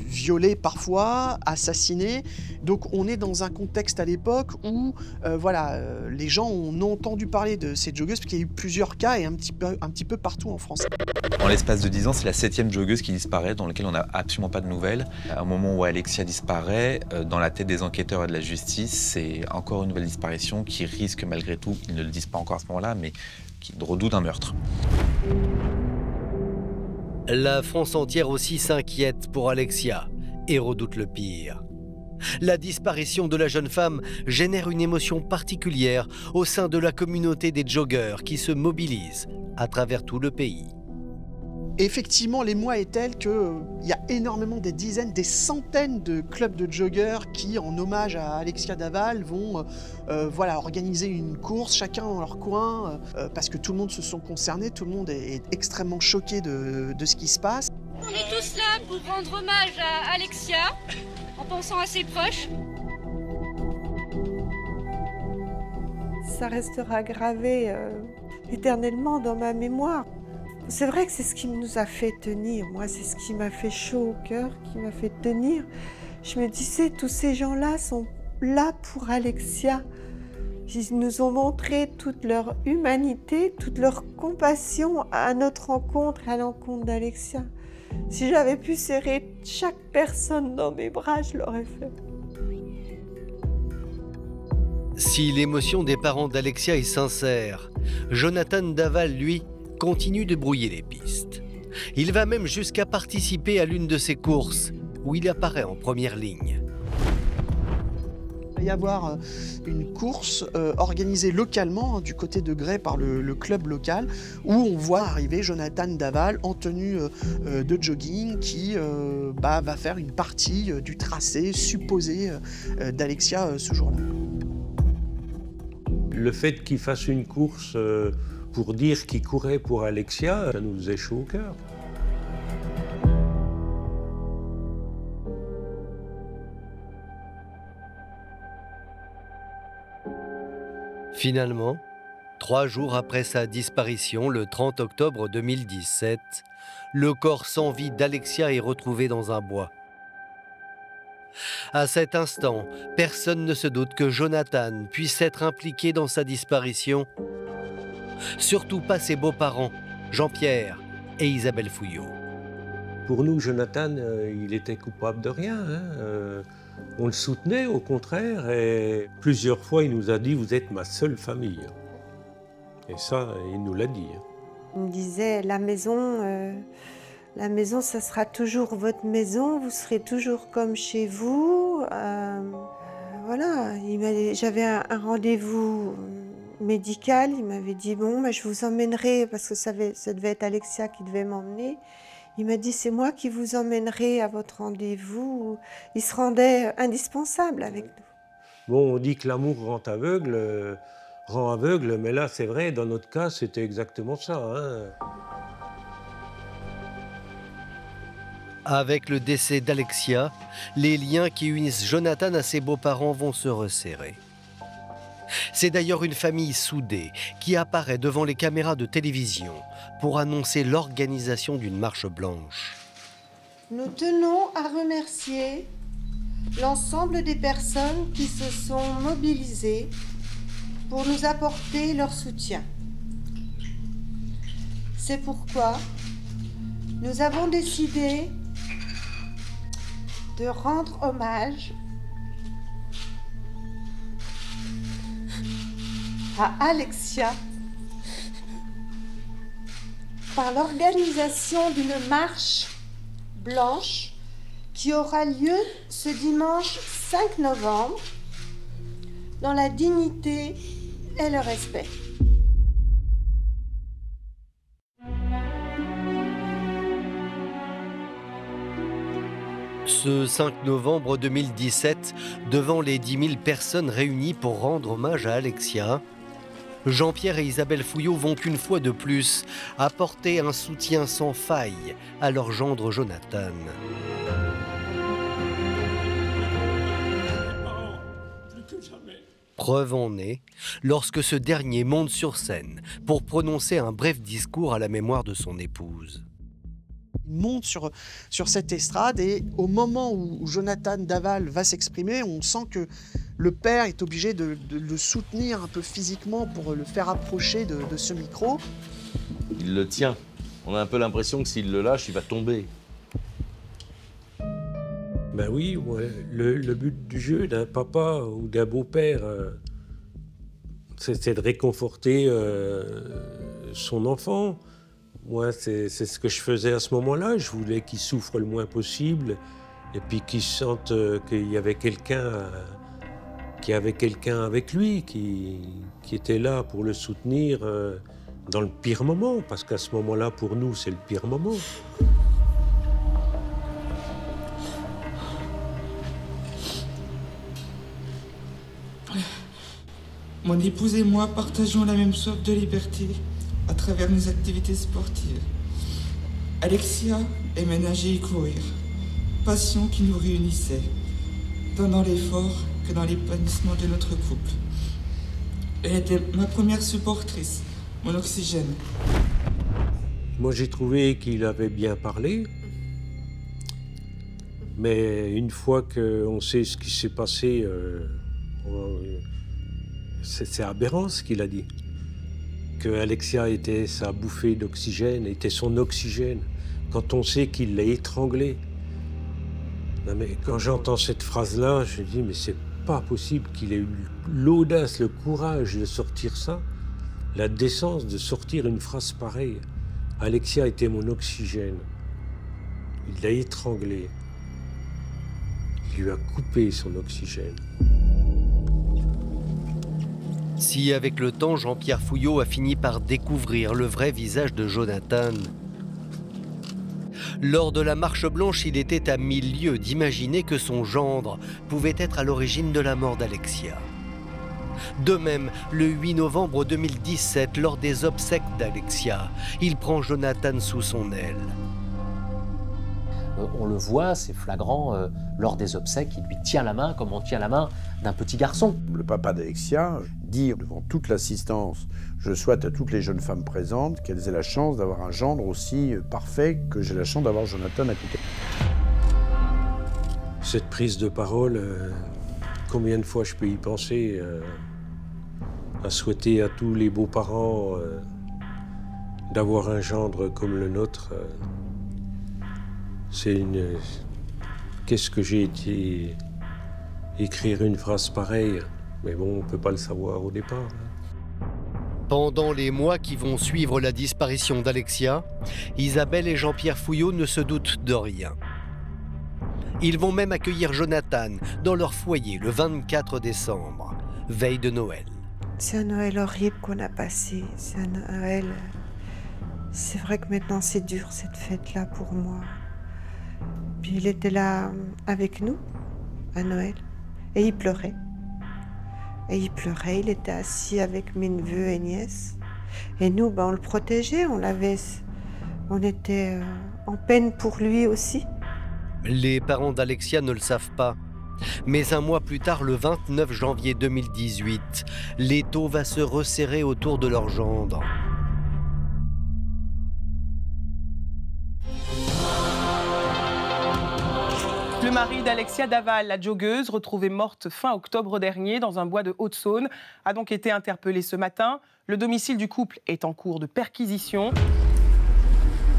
violées parfois, assassinées. Donc on est dans un contexte à l'époque où les gens ont entendu parler de ces joggeuses, parce qu'il y a eu plusieurs cas et un petit peu partout en France. En l'espace de 10 ans, c'est la 7e joggeuse qui disparaît, dans laquelle on n'a absolument pas de nouvelles. À un moment où Alexia disparaît, dans la tête des enquêteurs et de la justice, c'est encore une nouvelle disparition qui risque malgré tout, ils ne le disent pas encore à ce moment-là, mais qui redoute un meurtre. La France entière aussi s'inquiète pour Alexia et redoute le pire. La disparition de la jeune femme génère une émotion particulière au sein de la communauté des joggeurs qui se mobilisent à travers tout le pays. Effectivement, l'émoi est tel qu'il y a énormément, des dizaines, des centaines de clubs de joggeurs qui, en hommage à Alexia Daval, vont organiser une course, chacun dans leur coin, parce que tout le monde se sent concerné, tout le monde est extrêmement choqué de ce qui se passe. On est tous là pour rendre hommage à Alexia, en pensant à ses proches. Ça restera gravé éternellement dans ma mémoire. C'est vrai que c'est ce qui nous a fait tenir. Moi, c'est ce qui m'a fait chaud au cœur, qui m'a fait tenir. Je me disais, tous ces gens-là sont là pour Alexia. Ils nous ont montré toute leur humanité, toute leur compassion à notre rencontre, à l'encontre d'Alexia. Si j'avais pu serrer chaque personne dans mes bras, je l'aurais fait. Si l'émotion des parents d'Alexia est sincère, Jonathan Daval, lui, continue de brouiller les pistes. Il va même jusqu'à participer à l'une de ses courses, où il apparaît en première ligne. Il va y avoir une course organisée localement, du côté de Gray par le club local, où on voit arriver Jonathan Daval en tenue de jogging qui va faire une partie du tracé supposé d'Alexia ce jour-là. Le fait qu'il fasse une course pour dire qu'il courait pour Alexia, ça nous faisait chaud au cœur. Finalement, 3 jours après sa disparition, le 30 octobre 2017, le corps sans vie d'Alexia est retrouvé dans un bois. À cet instant, personne ne se doute que Jonathan puisse être impliqué dans sa disparition. Surtout pas ses beaux-parents, Jean-Pierre et Isabelle Fouillot. Pour nous, Jonathan, il était coupable de rien. On le soutenait, au contraire, et plusieurs fois, il nous a dit « Vous êtes ma seule famille ». Et ça, il nous l'a dit. Il me disait « La maison, ça sera toujours votre maison, vous serez toujours comme chez vous. » Voilà, j'avais un rendez-vous médical, il m'avait dit « Bon, je vous emmènerai », parce que ça devait être Alexia qui devait m'emmener. Il m'a dit « C'est moi qui vous emmènerai à votre rendez-vous ». Il se rendait indispensable avec nous. Bon, on dit que l'amour rend aveugle, mais là, c'est vrai, dans notre cas, c'était exactement ça. Avec le décès d'Alexia, les liens qui unissent Jonathan à ses beaux-parents vont se resserrer. C'est d'ailleurs une famille soudée qui apparaît devant les caméras de télévision pour annoncer l'organisation d'une marche blanche. Nous tenons à remercier l'ensemble des personnes qui se sont mobilisées pour nous apporter leur soutien. C'est pourquoi nous avons décidé de rendre hommage à Alexia par l'organisation d'une marche blanche qui aura lieu ce dimanche 5 novembre dans la dignité et le respect. Ce 5 novembre 2017, devant les 10 000 personnes réunies pour rendre hommage à Alexia, Jean-Pierre et Isabelle Fouillot vont une fois de plus apporter un soutien sans faille à leur gendre Jonathan. Preuve en est lorsque ce dernier monte sur scène pour prononcer un bref discours à la mémoire de son épouse. Il monte sur cette estrade et au moment où Jonathan Daval va s'exprimer, on sent que le père est obligé de le soutenir un peu physiquement pour le faire approcher de ce micro. Il le tient. On a un peu l'impression que s'il le lâche, il va tomber. Ben oui, ouais. Le but du jeu d'un papa ou d'un beau-père, c'est de réconforter son enfant. Moi, c'est ce que je faisais à ce moment-là. Je voulais qu'il souffre le moins possible et puis qu'il sente qu'il y avait quelqu'un avec lui qui était là pour le soutenir dans le pire moment, parce qu'à ce moment-là, pour nous, c'est le pire moment. Mon épouse et moi partageons la même soif de liberté à travers nos activités sportives. Alexia aimait nager et courir, passion qui nous réunissait, tant dans l'effort que dans l'épanouissement de notre couple. Elle était ma première supportrice, mon oxygène. Moi, j'ai trouvé qu'il avait bien parlé, mais une fois qu'on sait ce qui s'est passé, c'est aberrant ce qu'il a dit. Que Alexia était sa bouffée d'oxygène, était son oxygène, quand on sait qu'il l'a étranglée. Non mais quand j'entends cette phrase-là, je me dis, mais c'est pas possible qu'il ait eu l'audace, le courage de sortir ça, la décence de sortir une phrase pareille. Alexia était mon oxygène. Il l'a étranglée. Il lui a coupé son oxygène. Si avec le temps, Jean-Pierre Fouillot a fini par découvrir le vrai visage de Jonathan, lors de la marche blanche, il était à 1000 lieues d'imaginer que son gendre pouvait être à l'origine de la mort d'Alexia. De même, le 8 novembre 2017, lors des obsèques d'Alexia, il prend Jonathan sous son aile. On le voit, c'est flagrant, lors des obsèques, il lui tient la main comme on tient la main d'un petit garçon. Le papa d'Alexia dit devant toute l'assistance, je souhaite à toutes les jeunes femmes présentes qu'elles aient la chance d'avoir un gendre aussi parfait que j'ai la chance d'avoir Jonathan à côté. Cette prise de parole, combien de fois je peux y penser, à souhaiter à tous les beaux-parents d'avoir un gendre comme le nôtre. Qu'est-ce que j'ai été écrire une phrase pareille, mais bon, on ne peut pas le savoir au départ. Pendant les mois qui vont suivre la disparition d'Alexia, Isabelle et Jean-Pierre Fouillot ne se doutent de rien. Ils vont même accueillir Jonathan dans leur foyer le 24 décembre, veille de Noël. C'est un Noël horrible qu'on a passé. C'est un Noël... C'est vrai que maintenant c'est dur cette fête-là pour moi. Puis il était là avec nous, à Noël, et il pleurait. Il était assis avec mes neveux et nièces. Et nous, on le protégeait, on était en peine pour lui aussi. Les parents d'Alexia ne le savent pas. Mais un mois plus tard, le 29 janvier 2018, l'étau va se resserrer autour de leur gendre. Le mari d'Alexia Daval, la joggeuse, retrouvée morte fin octobre dernier dans un bois de Haute-Saône, a donc été interpellé ce matin. Le domicile du couple est en cours de perquisition.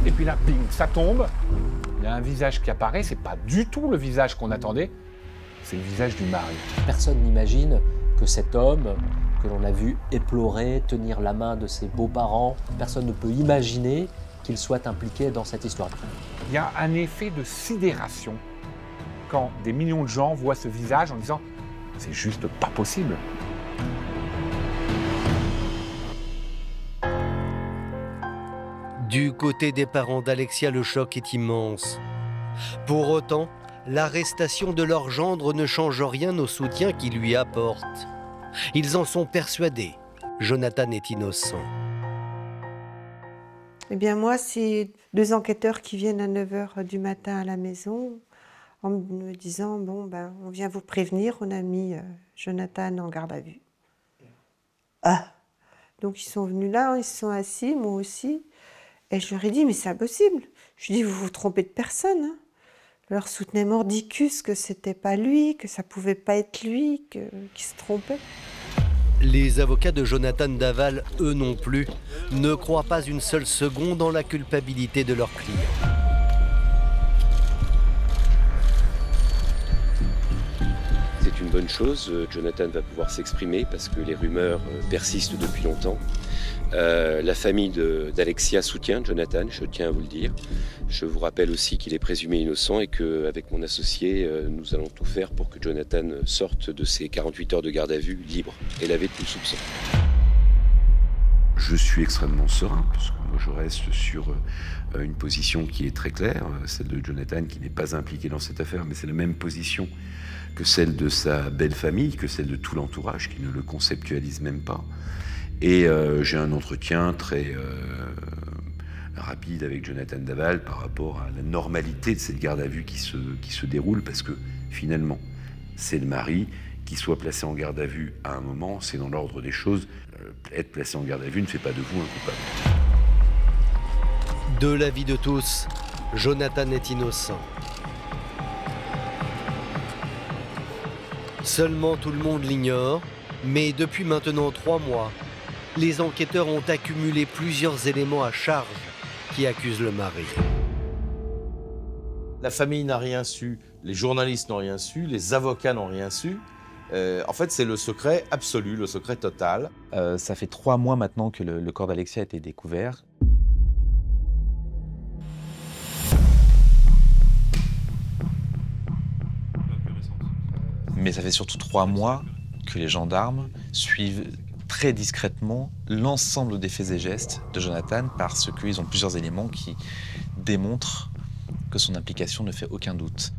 Et puis là, bing, ça tombe. Il y a un visage qui apparaît. C'est pas du tout le visage qu'on attendait. C'est le visage du mari. Personne n'imagine que cet homme, que l'on a vu éplorer, tenir la main de ses beaux-parents, personne ne peut imaginer qu'il soit impliqué dans cette histoire. Il y a un effet de sidération quand des millions de gens voient ce visage en disant « c'est juste pas possible ». Du côté des parents d'Alexia, le choc est immense. Pour autant, L'arrestation de leur gendre ne change rien au soutien qu'ils lui apportent. Ils en sont persuadés. Jonathan est innocent. Eh bien moi, c'est 2 enquêteurs qui viennent à 9 h du matin à la maison en me disant « Bon, ben, on vient vous prévenir, on a mis Jonathan en garde à vue. » Ah. Donc ils sont venus là, ils se sont assis, moi aussi. Et je leur ai dit « Mais c'est impossible. » Je dis « Vous vous trompez de personne. Hein. » Je leur soutenais mordicus que c'était pas lui, que ça pouvait pas être lui, qu'il se trompait. Les avocats de Jonathan Daval, eux non plus, ne croient pas une seule seconde en la culpabilité de leur client. C'est une bonne chose, Jonathan va pouvoir s'exprimer parce que les rumeurs persistent depuis longtemps. La famille d'Alexia soutient Jonathan, je tiens à vous le dire. Je vous rappelle aussi qu'il est présumé innocent et qu'avec mon associé, nous allons tout faire pour que Jonathan sorte de ses 48 heures de garde à vue libre et lavé de tout soupçon. Je suis extrêmement serein parce que moi je reste sur une position qui est très claire, celle de Jonathan qui n'est pas impliqué dans cette affaire, mais c'est la même position que celle de sa belle famille, que celle de tout l'entourage qui ne le conceptualise même pas. Et j'ai un entretien très rapide avec Jonathan Daval par rapport à la normalité de cette garde à vue qui se déroule, parce que finalement, c'est le mari qui soit placé en garde à vue à un moment, c'est dans l'ordre des choses. Être placé en garde à vue ne fait pas de vous un coupable. De l'avis de tous, Jonathan est innocent. Seulement tout le monde l'ignore, mais depuis maintenant 3 mois, les enquêteurs ont accumulé plusieurs éléments à charge qui accusent le mari. La famille n'a rien su, les journalistes n'ont rien su, les avocats n'ont rien su. En fait, c'est le secret absolu, le secret total. Ça fait 3 mois maintenant que le corps d'Alexia a été découvert. Mais ça fait surtout 3 mois que les gendarmes suivent très discrètement l'ensemble des faits et gestes de Jonathan parce qu'ils ont plusieurs éléments qui démontrent que son implication ne fait aucun doute.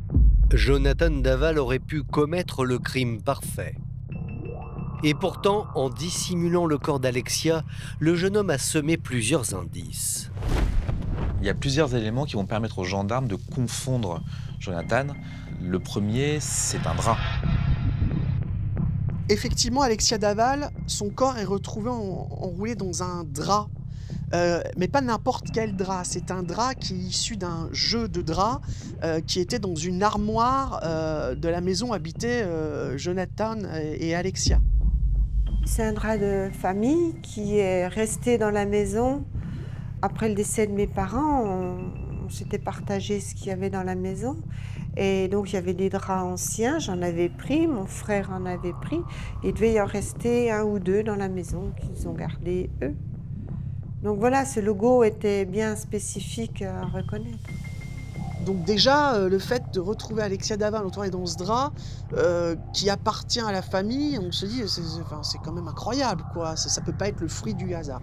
Jonathan Daval aurait pu commettre le crime parfait. Et pourtant, en dissimulant le corps d'Alexia, le jeune homme a semé plusieurs indices. Il y a plusieurs éléments qui vont permettre aux gendarmes de confondre Jonathan. Le premier, c'est un drap. Effectivement, Alexia Daval, son corps est retrouvé enroulé dans un drap. Mais pas n'importe quel drap, c'est un drap qui est issu d'un jeu de draps qui était dans une armoire de la maison où habitaient Jonathan et Alexia. C'est un drap de famille qui est resté dans la maison. Après le décès de mes parents, on s'était partagé ce qu'il y avait dans la maison. Et donc il y avait des draps anciens, j'en avais pris, mon frère en avait pris. Il devait y en rester 1 ou 2 dans la maison qu'ils ont gardé eux. Donc voilà, ce logo était bien spécifique à reconnaître. Donc déjà, le fait de retrouver Alexia Daval entourée dans ce drap qui appartient à la famille, on se dit, c'est quand même incroyable, quoi. Ça peut pas être le fruit du hasard.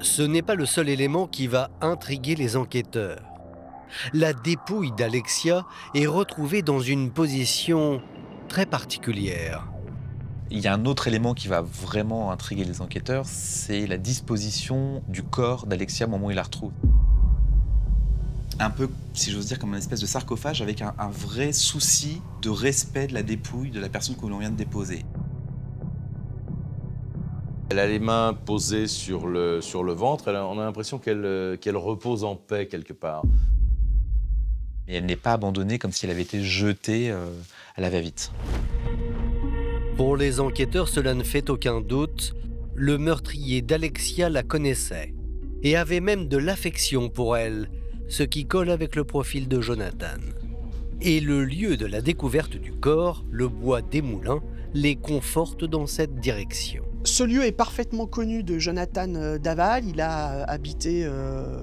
Ce n'est pas le seul élément qui va intriguer les enquêteurs. La dépouille d'Alexia est retrouvée dans une position très particulière. Il y a un autre élément qui va vraiment intriguer les enquêteurs, c'est la disposition du corps d'Alexia au moment où il la retrouve. Un peu, si j'ose dire, comme une espèce de sarcophage avec un vrai souci de respect de la dépouille de la personne que l'on vient de déposer. Elle a les mains posées sur le ventre, on a l'impression qu'elle repose en paix quelque part. Et elle n'est pas abandonnée comme si elle avait été jetée à la va-vite. Pour les enquêteurs, cela ne fait aucun doute. Le meurtrier d'Alexia la connaissait et avait même de l'affection pour elle, ce qui colle avec le profil de Jonathan. Et le lieu de la découverte du corps, le bois des Moulins, les conforte dans cette direction. Ce lieu est parfaitement connu de Jonathan Daval. Il a habité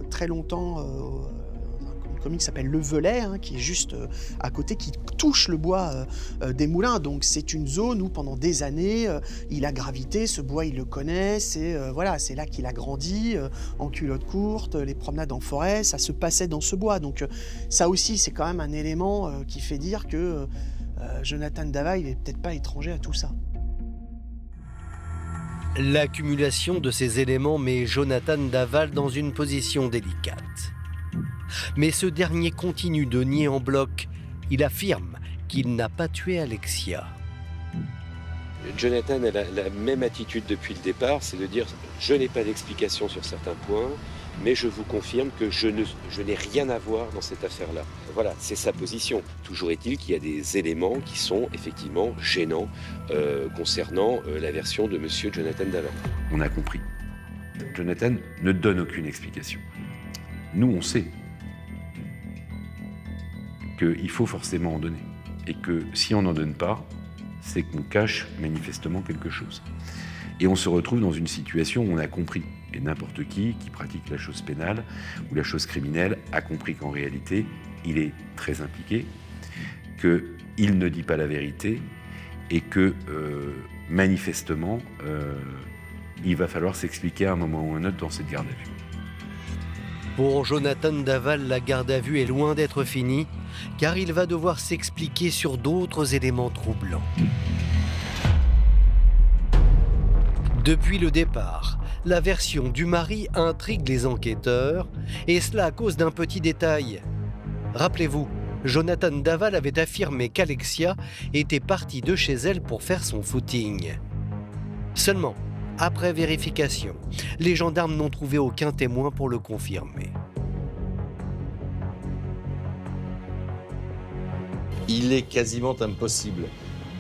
très longtemps dans une une commune qui s'appelle Le Velay, hein, qui est juste à côté, qui touche le bois des Moulins. Donc c'est une zone où pendant des années, il a gravité, ce bois il le connaît, c'est là qu'il a grandi, en culotte courte, les promenades en forêt, ça se passait dans ce bois. Donc ça aussi c'est quand même un élément qui fait dire que Jonathan Daval, il n'est peut-être pas étranger à tout ça. L'accumulation de ces éléments met Jonathan Daval dans une position délicate. Mais ce dernier continue de nier en bloc. Il affirme qu'il n'a pas tué Alexia. Jonathan a la même attitude depuis le départ, c'est de dire « je n'ai pas d'explication sur certains points, mais je vous confirme que je n'ai rien à voir dans cette affaire-là ». Voilà, c'est sa position. Toujours est-il qu'il y a des éléments qui sont effectivement gênants concernant la version de monsieur Jonathan Daval. On a compris. Jonathan ne donne aucune explication. Nous, on sait qu'il faut forcément en donner. Et que si on n'en donne pas, c'est qu'on cache manifestement quelque chose. Et on se retrouve dans une situation où on a compris, et n'importe qui pratique la chose pénale ou la chose criminelle a compris qu'en réalité, il est très impliqué, qu'il ne dit pas la vérité et que manifestement, il va falloir s'expliquer à un moment ou à un autre dans cette garde à vue. Pour Jonathan Daval, la garde à vue est loin d'être finie, car il va devoir s'expliquer sur d'autres éléments troublants. Depuis le départ, la version du mari intrigue les enquêteurs, et cela à cause d'un petit détail. Rappelez-vous, Jonathan Daval avait affirmé qu'Alexia était partie de chez elle pour faire son footing. Seulement, après vérification, les gendarmes n'ont trouvé aucun témoin pour le confirmer. Il est quasiment impossible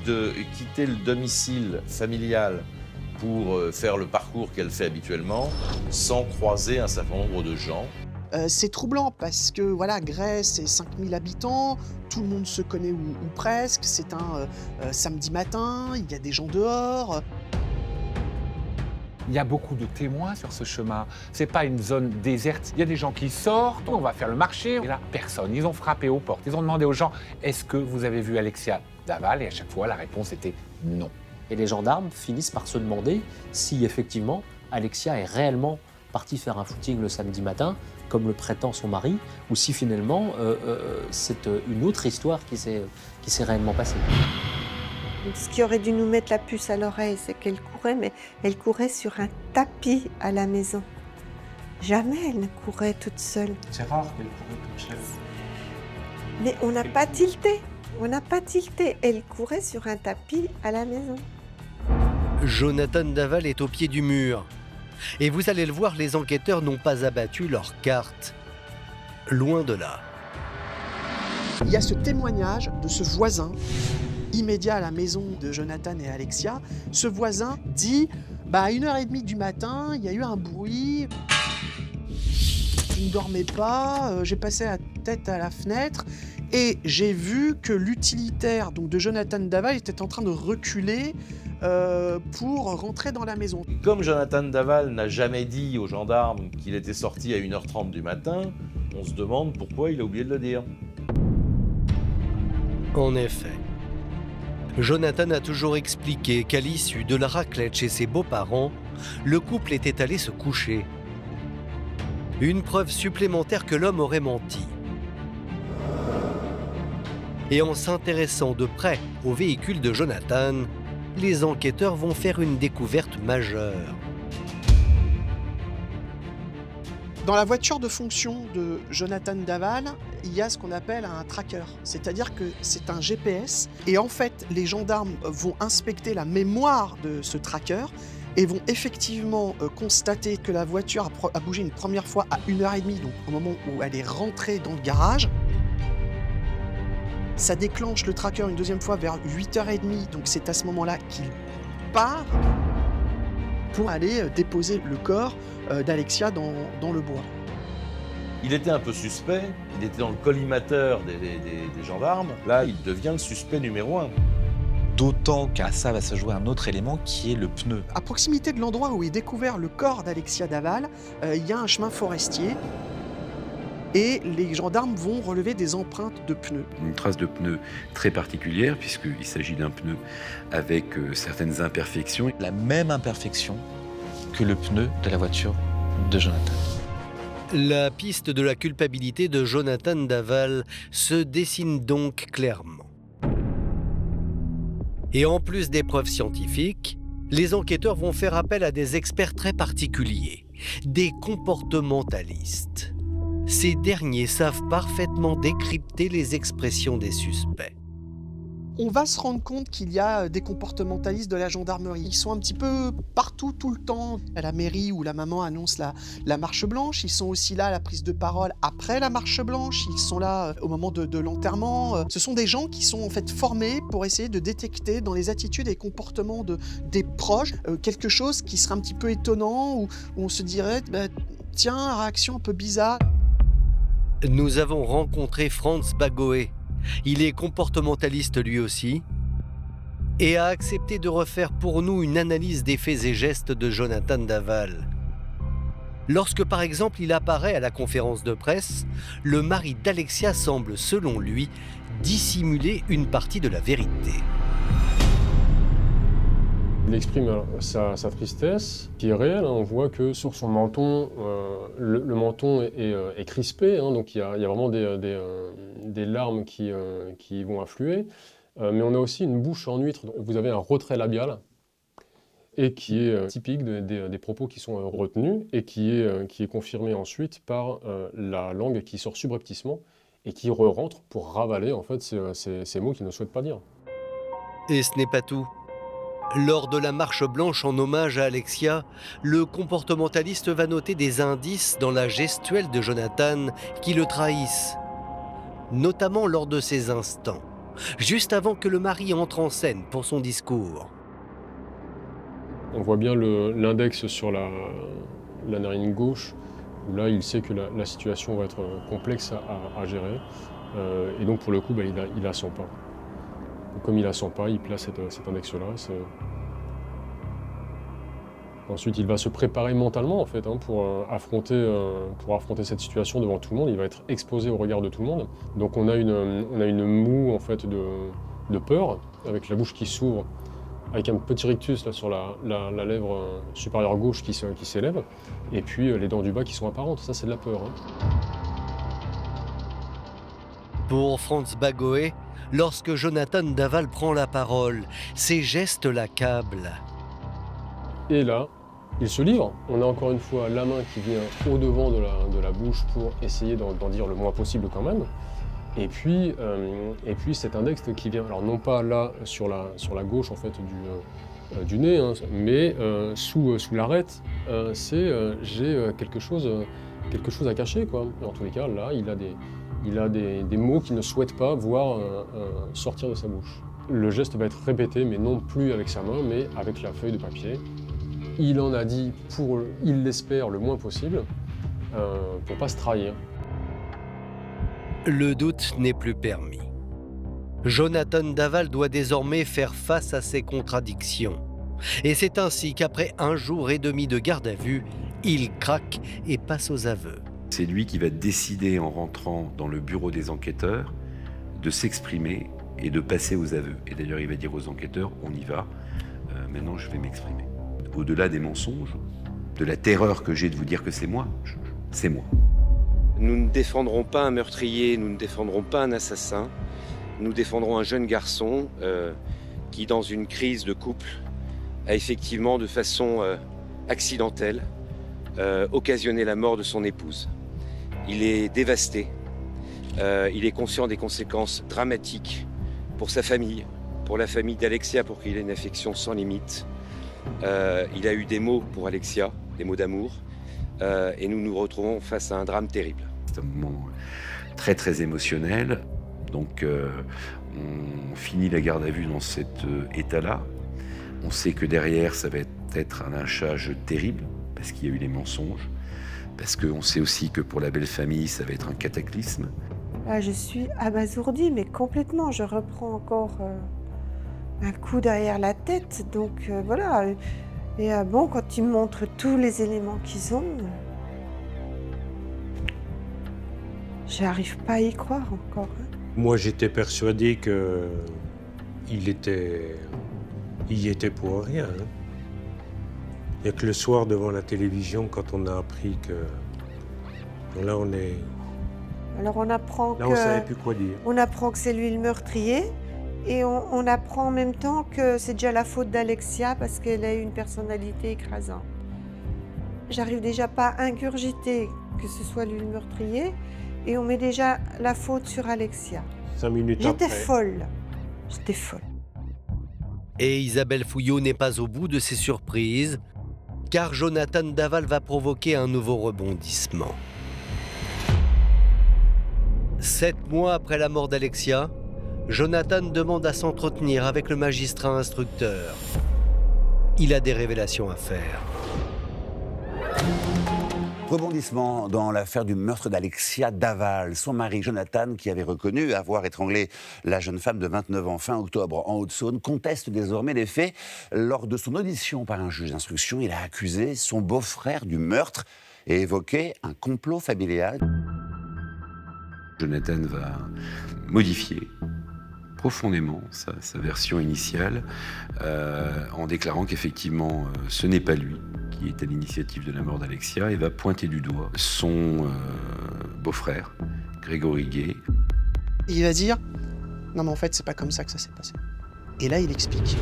de quitter le domicile familial pour faire le parcours qu'elle fait habituellement sans croiser un certain nombre de gens. C'est troublant parce que voilà, Gray, c'est 5000 habitants, tout le monde se connaît ou presque, c'est un samedi matin, il y a des gens dehors. Il y a beaucoup de témoins sur ce chemin. C'est pas une zone déserte. Il y a des gens qui sortent, on va faire le marché. Et là, personne. Ils ont frappé aux portes. Ils ont demandé aux gens, est-ce que vous avez vu Alexia Daval? Et à chaque fois, la réponse était non. Et les gendarmes finissent par se demander si effectivement Alexia est réellement partie faire un footing le samedi matin, comme le prétend son mari, ou si finalement c'est une autre histoire qui s'est réellement passée. Ce qui aurait dû nous mettre la puce à l'oreille, c'est qu'elle courait, mais elle courait sur un tapis à la maison. Jamais elle ne courait toute seule. C'est rare qu'elle courait toute seule. Mais on n'a pas tilté. On n'a pas tilté. Elle courait sur un tapis à la maison. Jonathan Daval est au pied du mur. Et vous allez le voir, les enquêteurs n'ont pas abattu leur carte. Loin de là. Il y a ce témoignage de ce voisin immédiat à la maison de Jonathan et Alexia. Ce voisin dit à 1h30 du matin, il y a eu un bruit. Je ne dormais pas, j'ai passé la tête à la fenêtre et j'ai vu que l'utilitaire donc de Jonathan Daval était en train de reculer pour rentrer dans la maison. Comme Jonathan Daval n'a jamais dit aux gendarmes qu'il était sorti à 1h30 du matin, on se demande pourquoi il a oublié de le dire. En effet, Jonathan a toujours expliqué qu'à l'issue de la raclette chez ses beaux-parents, le couple était allé se coucher. Une preuve supplémentaire que l'homme aurait menti. Et en s'intéressant de près au véhicule de Jonathan, les enquêteurs vont faire une découverte majeure. Dans la voiture de fonction de Jonathan Daval, il y a ce qu'on appelle un tracker, c'est-à-dire que c'est un GPS et en fait les gendarmes vont inspecter la mémoire de ce tracker et vont effectivement constater que la voiture a bougé une première fois à 1h30, donc au moment où elle est rentrée dans le garage. Ça déclenche le tracker une deuxième fois vers 8h30, donc c'est à ce moment-là qu'il part pour aller déposer le corps d'Alexia dans le bois. Il était un peu suspect, il était dans le collimateur des gendarmes. Là, il devient le suspect numéro 1. D'autant qu'à ça va se jouer un autre élément qui est le pneu. À proximité de l'endroit où est découvert le corps d'Alexia Daval, il y a un chemin forestier. et les gendarmes vont relever des empreintes de pneus. Une trace de pneu très particulière, puisqu'il s'agit d'un pneu avec certaines imperfections. La même imperfection que le pneu de la voiture de Jonathan. La piste de la culpabilité de Jonathan Daval se dessine donc clairement. Et en plus des preuves scientifiques, les enquêteurs vont faire appel à des experts très particuliers, des comportementalistes. Ces derniers savent parfaitement décrypter les expressions des suspects. On va se rendre compte qu'il y a des comportementalistes de la gendarmerie. Ils sont un petit peu partout, tout le temps. À la mairie où la maman annonce la marche blanche. Ils sont aussi là à la prise de parole après la marche blanche. Ils sont là au moment de l'enterrement. Ce sont des gens qui sont en fait formés pour essayer de détecter dans les attitudes et comportements des proches quelque chose qui serait un petit peu étonnant, où on se dirait tiens, réaction un peu bizarre. Nous avons rencontré Franz Bagoé. Il est comportementaliste lui aussi et a accepté de refaire pour nous une analyse des faits et gestes de Jonathan Daval. Lorsque par exemple il apparaît à la conférence de presse, le mari d'Alexia semble, selon lui, dissimuler une partie de la vérité. Il exprime sa tristesse, qui est réelle. On voit que sur son menton, le menton est crispé, donc il y a vraiment des larmes qui vont affluer. Mais on a aussi une bouche en huître. Vous avez un retrait labial, et qui est typique des propos qui sont retenus, et qui est confirmé ensuite par la langue qui sort subrepticement, et qui re-rentre pour ravaler en fait ces mots qu'il ne souhaite pas dire. Et ce n'est pas tout. Lors de la marche blanche en hommage à Alexia, le comportementaliste va noter des indices dans la gestuelle de Jonathan qui le trahissent, notamment lors de ces instants, juste avant que le mari entre en scène pour son discours. On voit bien l'index sur la narine gauche, où là il sait que la situation va être complexe à gérer, et donc pour le coup il a son pas. Comme il a son pas, il place cet index-là. Ensuite, il va se préparer mentalement en fait, pour affronter cette situation devant tout le monde. Il va être exposé au regard de tout le monde. Donc on a une moue en fait de peur, avec la bouche qui s'ouvre, avec un petit rictus là, sur la lèvre supérieure gauche qui s'élève, et puis les dents du bas qui sont apparentes. Ça, c'est de la peur. Pour Franz Bagoé, lorsque Jonathan Daval prend la parole, ses gestes l'accablent. Et là, il se livre. On a encore une fois la main qui vient au-devant de la bouche pour essayer d'en dire le moins possible quand même. Et puis cet index qui vient, alors non pas là sur la gauche en fait du nez, mais sous l'arête, j'ai quelque chose à cacher, quoi. En tous les cas, là, il a des mots qu'il ne souhaite pas voir sortir de sa bouche. Le geste va être répété, mais non plus avec sa main, mais avec la feuille de papier. Il en a dit, il l'espère, le moins possible, pour ne pas se trahir. Le doute n'est plus permis. Jonathan Daval doit désormais faire face à ses contradictions. Et c'est ainsi qu'après 1 jour et demi de garde à vue, il craque et passe aux aveux. C'est lui qui va décider, en rentrant dans le bureau des enquêteurs, de s'exprimer et de passer aux aveux. Et d'ailleurs, il va dire aux enquêteurs, on y va, maintenant je vais m'exprimer. Au-delà des mensonges, de la terreur que j'ai de vous dire que c'est moi, c'est moi. Nous ne défendrons pas un meurtrier, nous ne défendrons pas un assassin, nous défendrons un jeune garçon qui, dans une crise de couple, a effectivement, de façon accidentelle, occasionné la mort de son épouse. Il est dévasté, il est conscient des conséquences dramatiques pour sa famille, pour la famille d'Alexia, pour qui il a une affection sans limite. Il a eu des mots pour Alexia, des mots d'amour, et nous nous retrouvons face à un drame terrible. C'est un moment très très émotionnel, donc on finit la garde à vue dans cet état-là. On sait que derrière ça va être un lynchage terrible, parce qu'il y a eu les mensonges, parce qu'on sait aussi que pour la belle famille, ça va être un cataclysme. Je suis abasourdie, mais complètement. Je reprends encore un coup derrière la tête, donc voilà. Et bon, quand ils me montrent tous les éléments qu'ils ont, J'arrive pas à y croire encore. Hein. Moi, j'étais persuadé que il y était pour rien. Hein. Il n'y a que le soir devant la télévision, quand on a appris que là, on est... Alors on apprend Là, on ne savait plus quoi dire. On apprend que c'est lui le meurtrier et on apprend en même temps que c'est déjà la faute d'Alexia parce qu'elle a une personnalité écrasante. J'arrive déjà pas à ingurgiter que ce soit lui le meurtrier et on met déjà la faute sur Alexia. 5 minutes après. J'étais folle. J'étais folle. Et Isabelle Fouillot n'est pas au bout de ses surprises, car Jonathan Daval va provoquer un nouveau rebondissement. 7 mois après la mort d'Alexia, Jonathan demande à s'entretenir avec le magistrat instructeur. Il a des révélations à faire. Rebondissement dans l'affaire du meurtre d'Alexia Daval. Son mari Jonathan, qui avait reconnu avoir étranglé la jeune femme de 29 ans fin octobre en Haute-Saône, conteste désormais les faits. Lors de son audition par un juge d'instruction, il a accusé son beau-frère du meurtre et évoqué un complot familial. Jonathan va modifier profondément sa version initiale en déclarant qu'effectivement ce n'est pas lui qui est à l'initiative de la mort d'Alexia et va pointer du doigt son beau-frère, Grégory Gay. Il va dire « Non mais en fait c'est pas comme ça que ça s'est passé ». Et là il explique.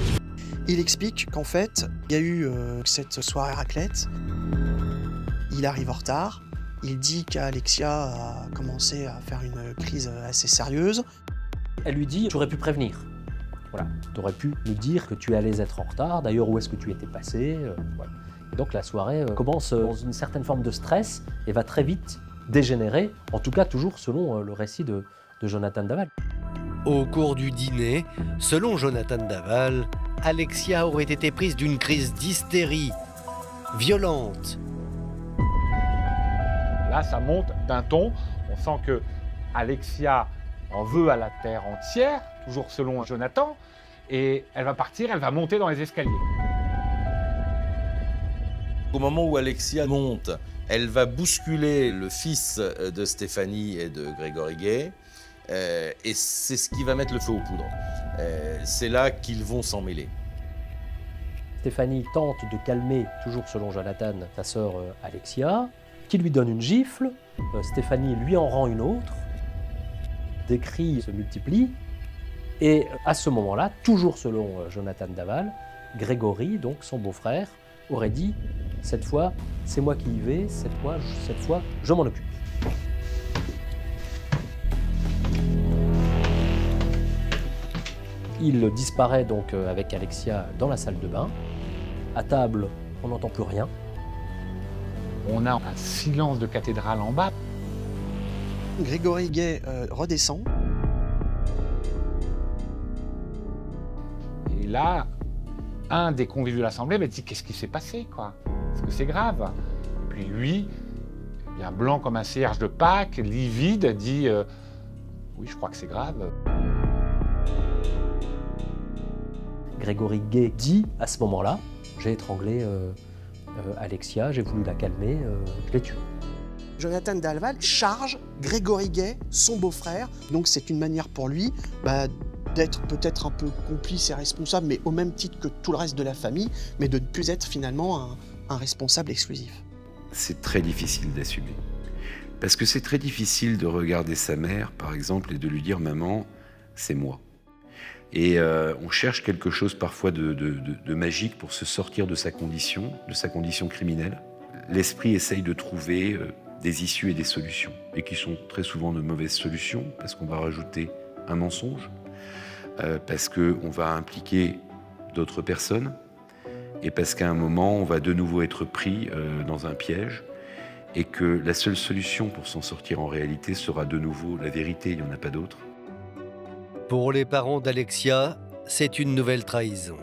Il explique qu'en fait il y a eu cette soirée raclette, il arrive en retard, il dit qu'Alexia a commencé à faire une crise assez sérieuse. Elle lui dit « J'aurais pu prévenir. Voilà, tu aurais pu nous dire que tu allais être en retard. D'ailleurs, où est-ce que tu étais passé voilà. » Et donc la soirée commence dans une certaine forme de stress et va très vite dégénérer, en tout cas toujours selon le récit de Jonathan Daval. Au cours du dîner, selon Jonathan Daval, Alexia aurait été prise d'une crise d'hystérie violente. Là, ça monte d'un ton. On sent que Alexia en veut à la terre entière, toujours selon Jonathan, et elle va partir, elle va monter dans les escaliers. Au moment où Alexia monte, elle va bousculer le fils de Stéphanie et de Grégory Gay, et c'est ce qui va mettre le feu aux poudres. C'est là qu'ils vont s'en mêler. Stéphanie tente de calmer, toujours selon Jonathan, sa sœur Alexia, qui lui donne une gifle. Stéphanie lui en rend une autre. Des cris se multiplient. Et à ce moment-là, toujours selon Jonathan Daval, Grégory, donc son beau-frère, aurait dit « Cette fois, c'est moi qui y vais, cette fois, je m'en occupe ». Il disparaît donc avec Alexia dans la salle de bain. À table, on n'entend plus rien. On a un silence de cathédrale en bas. Grégory Gay redescend. Et là, un des convives de l'Assemblée m'a dit « Qu'est-ce qui s'est passé, quoi? Est-ce que c'est grave ?» Puis lui, bien blanc comme un cierge de Pâques, livide, dit « Oui, je crois que c'est grave. » Grégory Gay dit à ce moment-là « J'ai étranglé Alexia, j'ai voulu la calmer, je l'ai tuée. » Jonathan Daval charge Grégory Gay, son beau-frère. Donc c'est une manière pour lui d'être peut-être un peu complice et responsable, mais au même titre que tout le reste de la famille, mais de ne plus être finalement un responsable exclusif. C'est très difficile d'assumer. Parce que c'est très difficile de regarder sa mère, par exemple, et de lui dire « Maman, c'est moi ». Et on cherche quelque chose parfois de magique pour se sortir de sa condition criminelle. L'esprit essaye de trouver des issues et des solutions, et qui sont très souvent de mauvaises solutions, parce qu'on va rajouter un mensonge, parce qu'on va impliquer d'autres personnes, et parce qu'à un moment, on va de nouveau être pris dans un piège, et que la seule solution pour s'en sortir en réalité sera de nouveau la vérité, il n'y en a pas d'autre. Pour les parents d'Alexia, c'est une nouvelle trahison.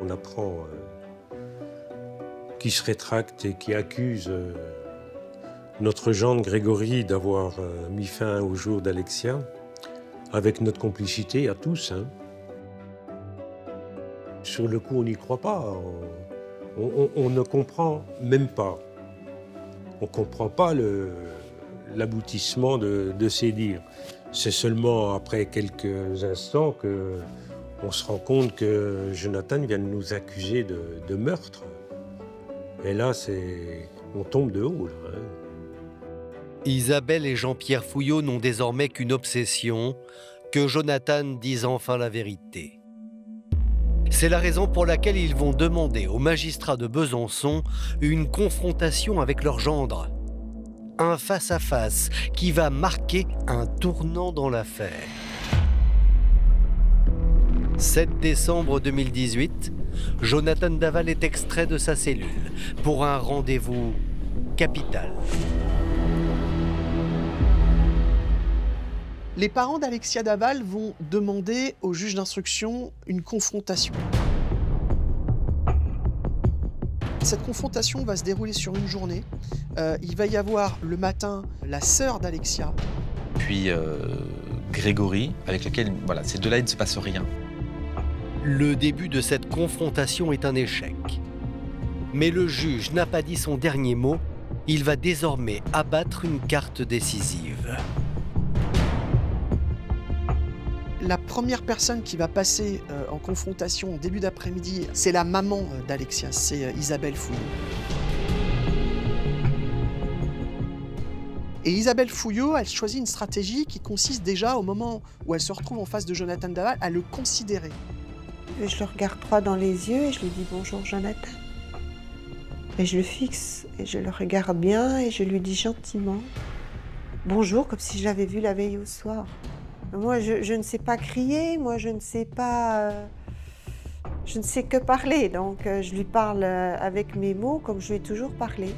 On apprend qui se rétracte et qui accuse notre gendre Grégory d'avoir mis fin au jour d'Alexia, avec notre complicité à tous. Hein. Sur le coup, on n'y croit pas. On ne comprend même pas. On ne comprend pas l'aboutissement de ces dires. C'est seulement après quelques instants que on se rend compte que Jonathan vient de nous accuser de meurtre. Et là, on tombe de haut. Là, hein. Isabelle et Jean-Pierre Fouillot n'ont désormais qu'une obsession, que Jonathan dise enfin la vérité. C'est la raison pour laquelle ils vont demander aux magistrats de Besançon une confrontation avec leur gendre. Un face-à-face qui va marquer un tournant dans l'affaire. 7 décembre 2018, Jonathan Daval est extrait de sa cellule pour un rendez-vous capital. Les parents d'Alexia Daval vont demander au juge d'instruction une confrontation. Cette confrontation va se dérouler sur une journée. Il va y avoir le matin la sœur d'Alexia. Puis Grégory, avec lequel, voilà, ces deux-là, il ne se passe rien. Le début de cette confrontation est un échec. Mais le juge n'a pas dit son dernier mot. Il va désormais abattre une carte décisive. La première personne qui va passer en confrontation au début d'après-midi, c'est la maman d'Alexia, c'est Isabelle Fouillot. Et Isabelle Fouillot, elle choisit une stratégie qui consiste déjà, au moment où elle se retrouve en face de Jonathan Daval, à le considérer. Je le regarde droit dans les yeux et je lui dis « Bonjour Jonathan ». Et je le fixe et je le regarde bien et je lui dis gentiment « Bonjour » comme si je l'avais vu la veille au soir. Moi, je ne sais pas crier, moi, je ne sais pas... je ne sais que parler, donc je lui parle avec mes mots comme je lui ai toujours parlé.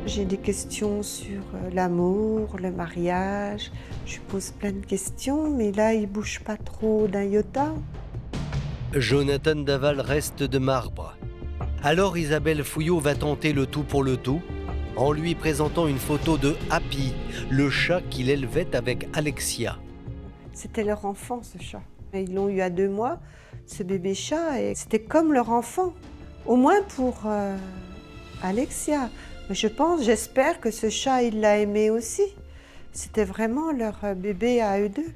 J'ai des questions sur l'amour, le mariage, je lui pose plein de questions, mais là, il ne bouge pas trop d'un iota. Jonathan Daval reste de marbre. Alors Isabelle Fouillot va tenter le tout pour le tout, en lui présentant une photo de Happy, le chat qu'il élevait avec Alexia. C'était leur enfant, ce chat. Ils l'ont eu à 2 mois, ce bébé chat, et c'était comme leur enfant. Au moins pour Alexia. Mais j'espère que ce chat, il l'a aimé aussi. C'était vraiment leur bébé à eux deux.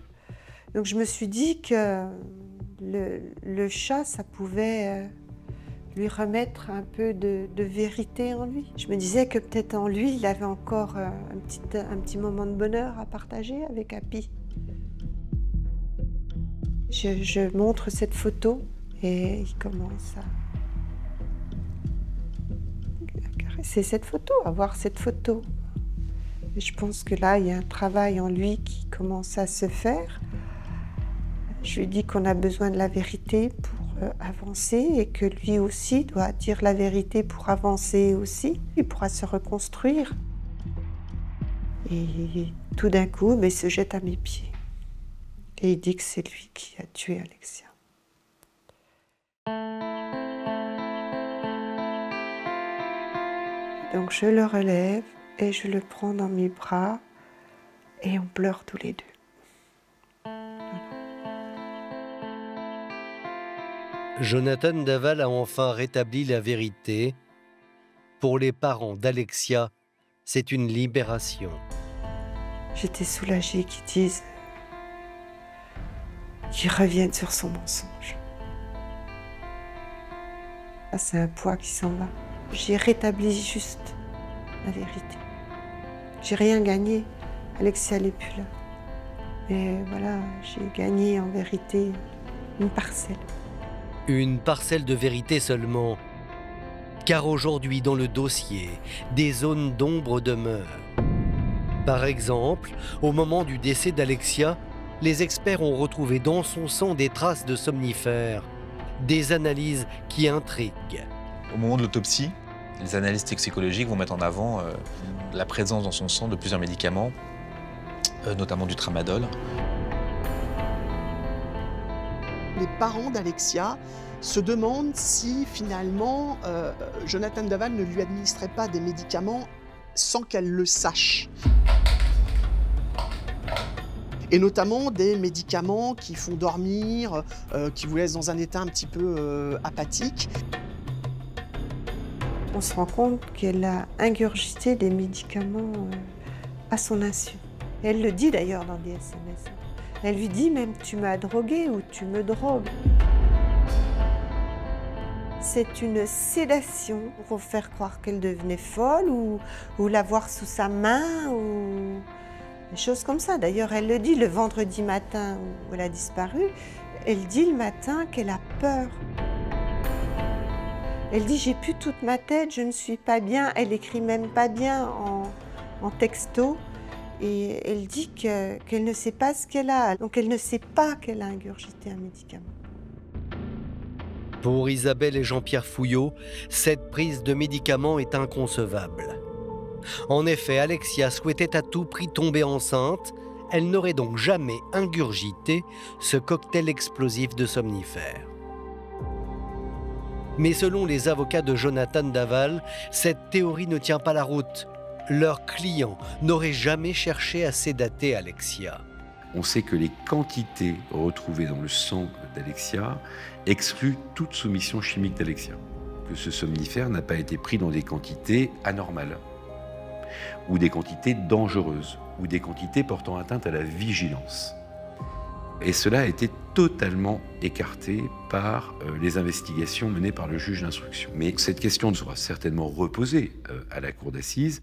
Donc je me suis dit que le chat, ça pouvait... lui remettre un peu de vérité en lui. Je me disais que peut-être en lui, il avait encore un petit moment de bonheur à partager avec Happy. Je montre cette photo et il commence à caresser cette photo, à voir cette photo. Et je pense que là, il y a un travail en lui qui commence à se faire. Je lui dis qu'on a besoin de la vérité pour avancer et que lui aussi doit dire la vérité pour avancer aussi. Il pourra se reconstruire. Et tout d'un coup, il se jette à mes pieds. Et il dit que c'est lui qui a tué Alexia. Donc je le relève et je le prends dans mes bras et on pleure tous les deux. Jonathan Daval a enfin rétabli la vérité. Pour les parents d'Alexia, c'est une libération. J'étais soulagée qu'ils disent qu'il revienne sur son mensonge. C'est un poids qui s'en va. J'ai rétabli juste la vérité. J'ai rien gagné. Alexia n'est plus là. Mais voilà, j'ai gagné en vérité une parcelle. Une parcelle de vérité seulement. Car aujourd'hui, dans le dossier, des zones d'ombre demeurent. Par exemple, au moment du décès d'Alexia, les experts ont retrouvé dans son sang des traces de somnifères, des analyses qui intriguent. Au moment de l'autopsie, les analyses toxicologiques vont mettre en avant la présence dans son sang de plusieurs médicaments, notamment du tramadol. Les parents d'Alexia se demandent si finalement Jonathan Daval ne lui administrait pas des médicaments sans qu'elle le sache. Et notamment des médicaments qui font dormir, qui vous laissent dans un état un petit peu apathique. on se rend compte qu'elle a ingurgité des médicaments à son insu. Et elle le dit d'ailleurs dans des SMS. Elle lui dit même « tu m'as drogué » ou « tu me drogues ». C'est une sédation pour faire croire qu'elle devenait folle ou l'avoir sous sa main ou des choses comme ça. D'ailleurs, elle le dit le vendredi matin où elle a disparu. Elle dit le matin qu'elle a peur. Elle dit « j'ai plus toute ma tête, je ne suis pas bien ». Elle écrit même pas bien en texto. Et elle dit qu'elle ne sait pas ce qu'elle a. Donc elle ne sait pas qu'elle a ingurgité un médicament. Pour Isabelle et Jean-Pierre Fouillot, cette prise de médicaments est inconcevable. En effet, Alexia souhaitait à tout prix tomber enceinte. Elle n'aurait donc jamais ingurgité ce cocktail explosif de somnifères. Mais selon les avocats de Jonathan Daval, cette théorie ne tient pas la route. Leur client n'aurait jamais cherché à sédater Alexia. On sait que les quantités retrouvées dans le sang d'Alexia excluent toute soumission chimique d'Alexia. Que ce somnifère n'a pas été pris dans des quantités anormales, ou des quantités dangereuses, ou des quantités portant atteinte à la vigilance. Et cela a été totalement écarté par les investigations menées par le juge d'instruction. Mais cette question sera certainement reposée à la cour d'assises.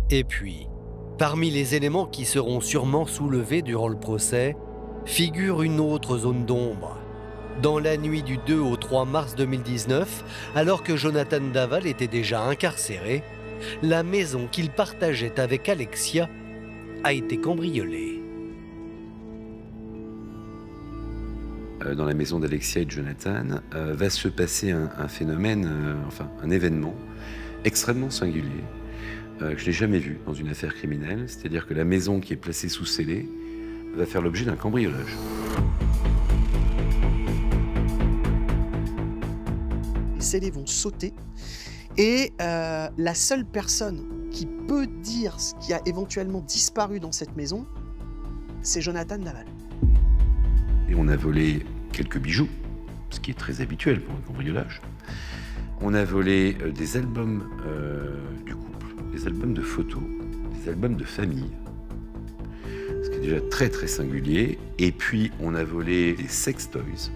Et puis, parmi les éléments qui seront sûrement soulevés durant le procès, figure une autre zone d'ombre. Dans la nuit du 2 au 3 mars 2019, alors que Jonathan Daval était déjà incarcéré, la maison qu'il partageait avec Alexia a été cambriolée. Dans la maison d'Alexia et de Jonathan, va se passer un phénomène, un événement extrêmement singulier, que je n'ai jamais vu dans une affaire criminelle, c'est-à-dire que la maison qui est placée sous scellé va faire l'objet d'un cambriolage. Les scellés vont sauter et la seule personne qui peut dire ce qui a éventuellement disparu dans cette maison, c'est Jonathan Daval. Et on a volé quelques bijoux, ce qui est très habituel pour un cambriolage. On a volé des albums du couple, des albums de photos, des albums de famille, ce qui est déjà très très singulier. Et puis on a volé des sex toys.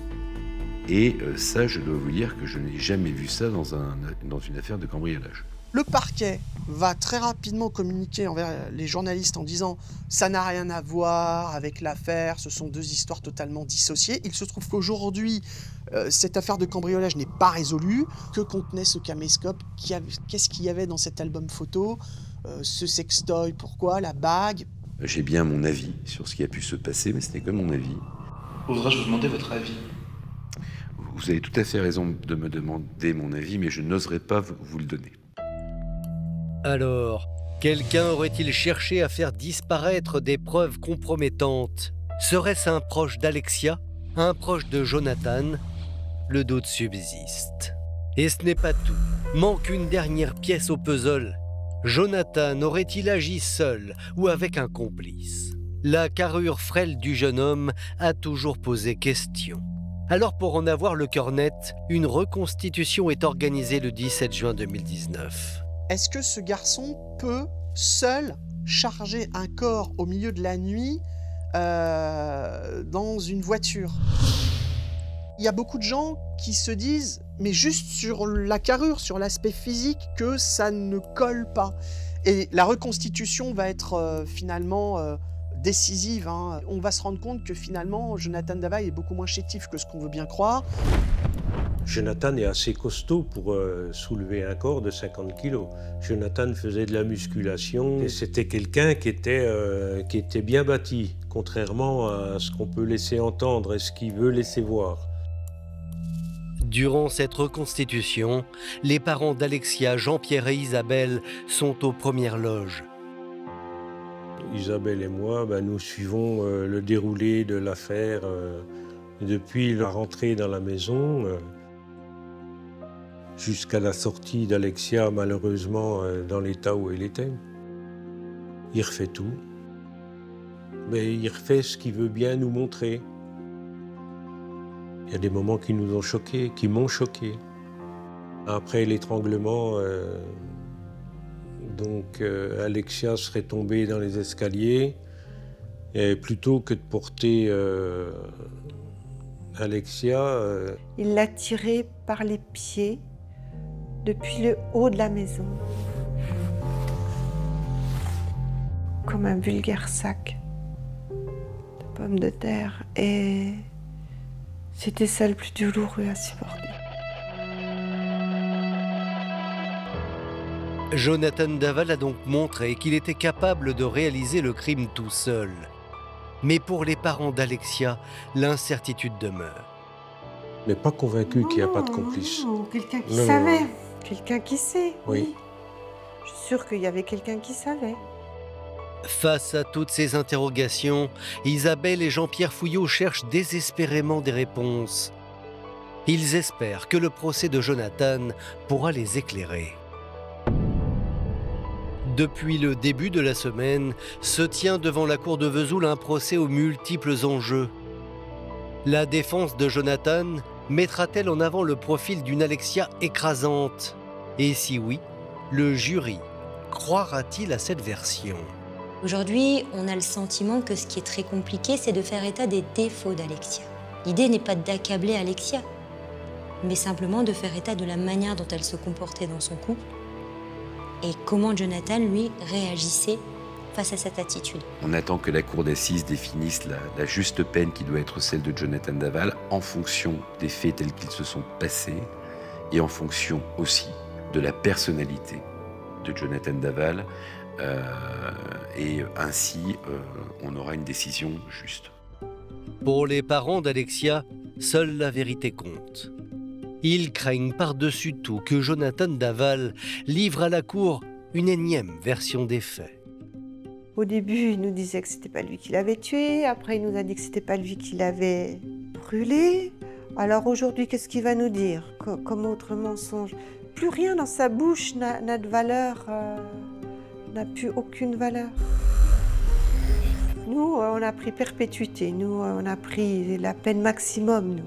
Et ça, je dois vous dire que je n'ai jamais vu ça dans une affaire de cambriolage. Le parquet va très rapidement communiquer envers les journalistes en disant « ça n'a rien à voir avec l'affaire, ce sont deux histoires totalement dissociées ». Il se trouve qu'aujourd'hui, cette affaire de cambriolage n'est pas résolue. Que contenait ce caméscope? Qu'est-ce qu'il y avait dans cet album photo? Ce sextoy, pourquoi? La bague? J'ai bien mon avis sur ce qui a pu se passer, mais ce n'est que mon avis. Oserais-je vous demander votre avis? Vous avez tout à fait raison de me demander mon avis, mais je n'oserais pas vous le donner. Alors, quelqu'un aurait-il cherché à faire disparaître des preuves compromettantes? Serait-ce un proche d'Alexia? Un proche de Jonathan? Le doute subsiste. Et ce n'est pas tout. Manque une dernière pièce au puzzle. Jonathan aurait-il agi seul ou avec un complice? La carrure frêle du jeune homme a toujours posé question. Alors pour en avoir le cœur net, une reconstitution est organisée le 17 juin 2019. Est-ce que ce garçon peut, seul, charger un corps au milieu de la nuit dans une voiture? Il y a beaucoup de gens qui se disent, mais juste sur la carrure, sur l'aspect physique, que ça ne colle pas. Et la reconstitution va être finalement décisive. On va se rendre compte que finalement, Jonathan Daval est beaucoup moins chétif que ce qu'on veut bien croire. Jonathan est assez costaud pour soulever un corps de 50 kilos. Jonathan faisait de la musculation et c'était quelqu'un qui était bien bâti, contrairement à ce qu'on peut laisser entendre et ce qu'il veut laisser voir. Durant cette reconstitution, les parents d'Alexia, Jean-Pierre et Isabelle sont aux premières loges. Isabelle et moi, nous suivons le déroulé de l'affaire depuis la rentrée dans la maison jusqu'à la sortie d'Alexia, malheureusement, dans l'état où elle était. Il refait tout, mais il refait ce qu'il veut bien nous montrer. Il y a des moments qui nous ont choqués, qui m'ont choqué. Après l'étranglement, Alexia serait tombée dans les escaliers et plutôt que de porter Alexia... Il l'a tirée par les pieds depuis le haut de la maison, comme un vulgaire sac de pommes de terre. Et c'était ça le plus douloureux à supporter. Jonathan Daval a donc montré qu'il était capable de réaliser le crime tout seul. Mais pour les parents d'Alexia, l'incertitude demeure. Mais pas convaincu qu'il n'y a pas de complice. Quelqu'un qui savait, quelqu'un qui sait. Oui. Je suis sûre qu'il y avait quelqu'un qui savait. Face à toutes ces interrogations, Isabelle et Jean-Pierre Fouillot cherchent désespérément des réponses. Ils espèrent que le procès de Jonathan pourra les éclairer. Depuis le début de la semaine, se tient devant la cour de Vesoul un procès aux multiples enjeux. La défense de Jonathan mettra-t-elle en avant le profil d'une Alexia écrasante? Et si oui, le jury croira-t-il à cette version? Aujourd'hui, on a le sentiment que ce qui est très compliqué, c'est de faire état des défauts d'Alexia. L'idée n'est pas d'accabler Alexia, mais simplement de faire état de la manière dont elle se comportait dans son couple et comment Jonathan, lui, réagissait face à cette attitude. On attend que la cour d'assises définisse la juste peine qui doit être celle de Jonathan Daval en fonction des faits tels qu'ils se sont passés et en fonction aussi de la personnalité de Jonathan Daval. Et ainsi, on aura une décision juste. Pour les parents d'Alexia, seule la vérité compte. Ils craignent par-dessus tout que Jonathan Daval livre à la cour une énième version des faits. Au début, il nous disait que c'était pas lui qui l'avait tué. Après, il nous a dit que c'était pas lui qui l'avait brûlé. Alors aujourd'hui, qu'est-ce qu'il va nous dire comme autre mensonge? Plus rien dans sa bouche n'a de valeur, n'a plus aucune valeur. Nous, on a pris perpétuité. Nous, on a pris la peine maximum, nous.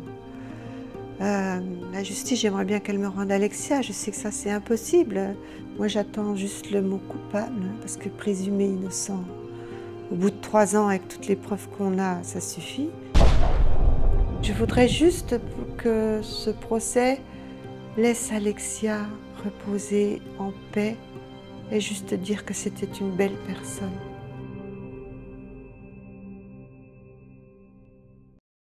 La justice, j'aimerais bien qu'elle me rende Alexia. Je sais que ça, c'est impossible. Moi, j'attends juste le mot coupable, parce que présumé innocent, au bout de 3 ans, avec toutes les preuves qu'on a, ça suffit. Je voudrais juste que ce procès laisse Alexia reposer en paix et juste dire que c'était une belle personne.